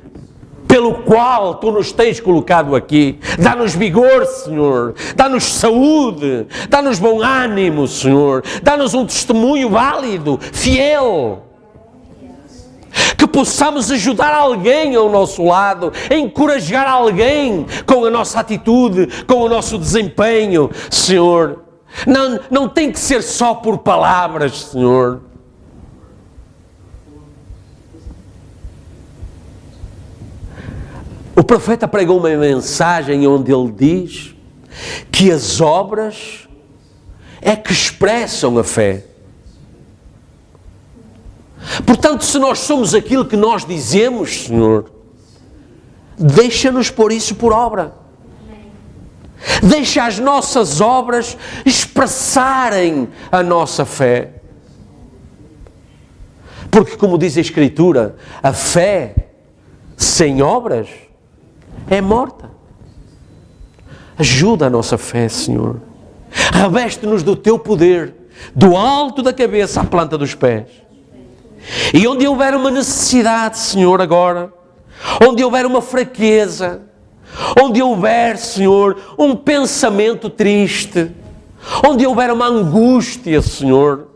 pelo qual Tu nos tens colocado aqui. Dá-nos vigor, Senhor, dá-nos saúde, dá-nos bom ânimo, Senhor, dá-nos um testemunho válido, fiel, que possamos ajudar alguém ao nosso lado, encorajar alguém com a nossa atitude, com o nosso desempenho, Senhor. Não tem que ser só por palavras, Senhor. O profeta pregou uma mensagem onde ele diz que as obras é que expressam a fé. Portanto, se nós somos aquilo que nós dizemos, Senhor, deixa-nos pôr isso por obra. Deixa as nossas obras expressarem a nossa fé. Porque, como diz a Escritura, a fé sem obras é morta. Ajuda a nossa fé, Senhor. Reveste-nos do Teu poder, do alto da cabeça à planta dos pés. E onde houver uma necessidade, Senhor, agora, onde houver uma fraqueza, onde houver, Senhor, um pensamento triste, onde houver uma angústia, Senhor,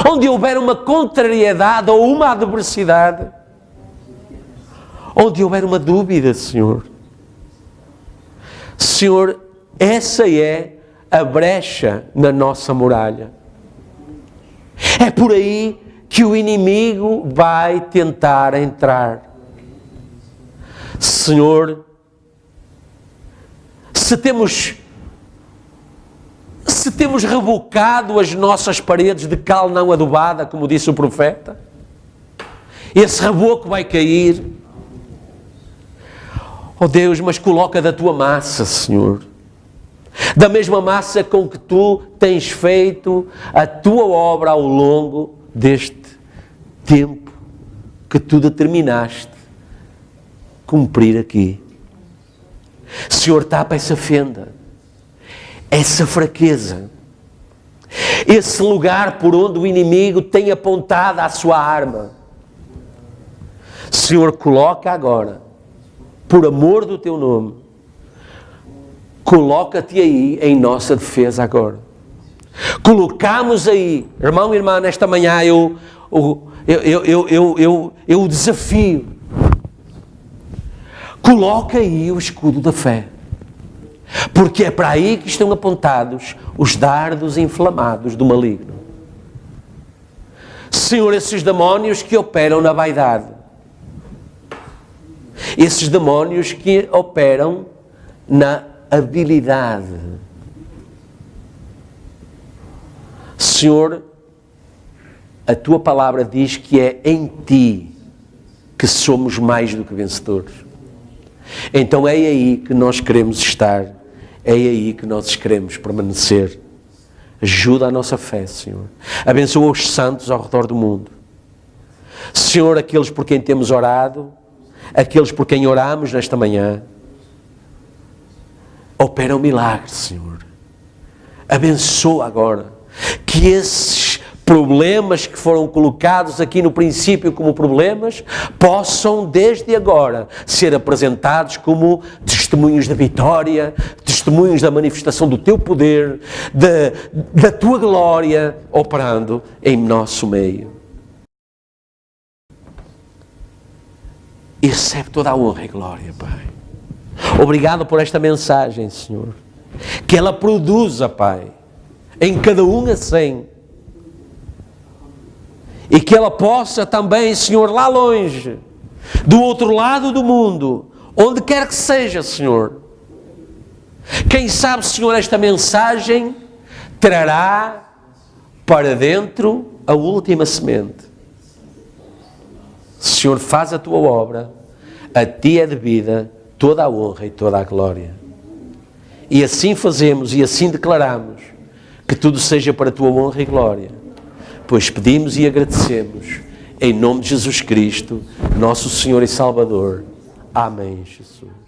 onde houver uma contrariedade ou uma adversidade, onde houver uma dúvida, Senhor, Senhor, essa é a brecha na nossa muralha. É por aí que o inimigo vai tentar entrar. Senhor, se temos rebocado as nossas paredes de cal não adubada, como disse o profeta, esse reboco vai cair. Oh Deus, mas coloca da Tua massa, Senhor, da mesma massa com que Tu tens feito a Tua obra ao longo deste tempo que Tu determinaste cumprir aqui. Senhor, tapa essa fenda, essa fraqueza, esse lugar por onde o inimigo tem apontado a sua arma. Senhor, coloca agora, por amor do Teu nome, coloca-te aí em nossa defesa agora. Colocamos aí, irmão e irmã, nesta manhã eu eu o desafio. Coloca aí o escudo da fé. Porque é para aí que estão apontados os dardos inflamados do maligno. Senhor, esses demónios que operam na vaidade. Esses demónios que operam na habilidade. Senhor, a tua palavra diz que é em ti que somos mais do que vencedores. Então é aí que nós queremos estar, é aí que nós queremos permanecer. Ajuda a nossa fé, Senhor. Abençoa os santos ao redor do mundo. Senhor, aqueles por quem temos orado, aqueles por quem oramos nesta manhã, opera um milagre, Senhor. Abençoa agora que esses problemas que foram colocados aqui no princípio como problemas, possam desde agora ser apresentados como testemunhos da vitória, testemunhos da manifestação do teu poder, da tua glória operando em nosso meio. E recebe toda a honra e glória, Pai. Obrigado por esta mensagem, Senhor. Que ela produza, Pai, em cada um a 100. E que ela possa também, Senhor, lá longe, do outro lado do mundo, onde quer que seja, Senhor. Quem sabe, Senhor, esta mensagem trará para dentro a última semente. Senhor, faz a tua obra, a ti é devida toda a honra e toda a glória. E assim fazemos e assim declaramos que tudo seja para a tua honra e glória. Pois pedimos e agradecemos, em nome de Jesus Cristo, nosso Senhor e Salvador. Amém, Jesus.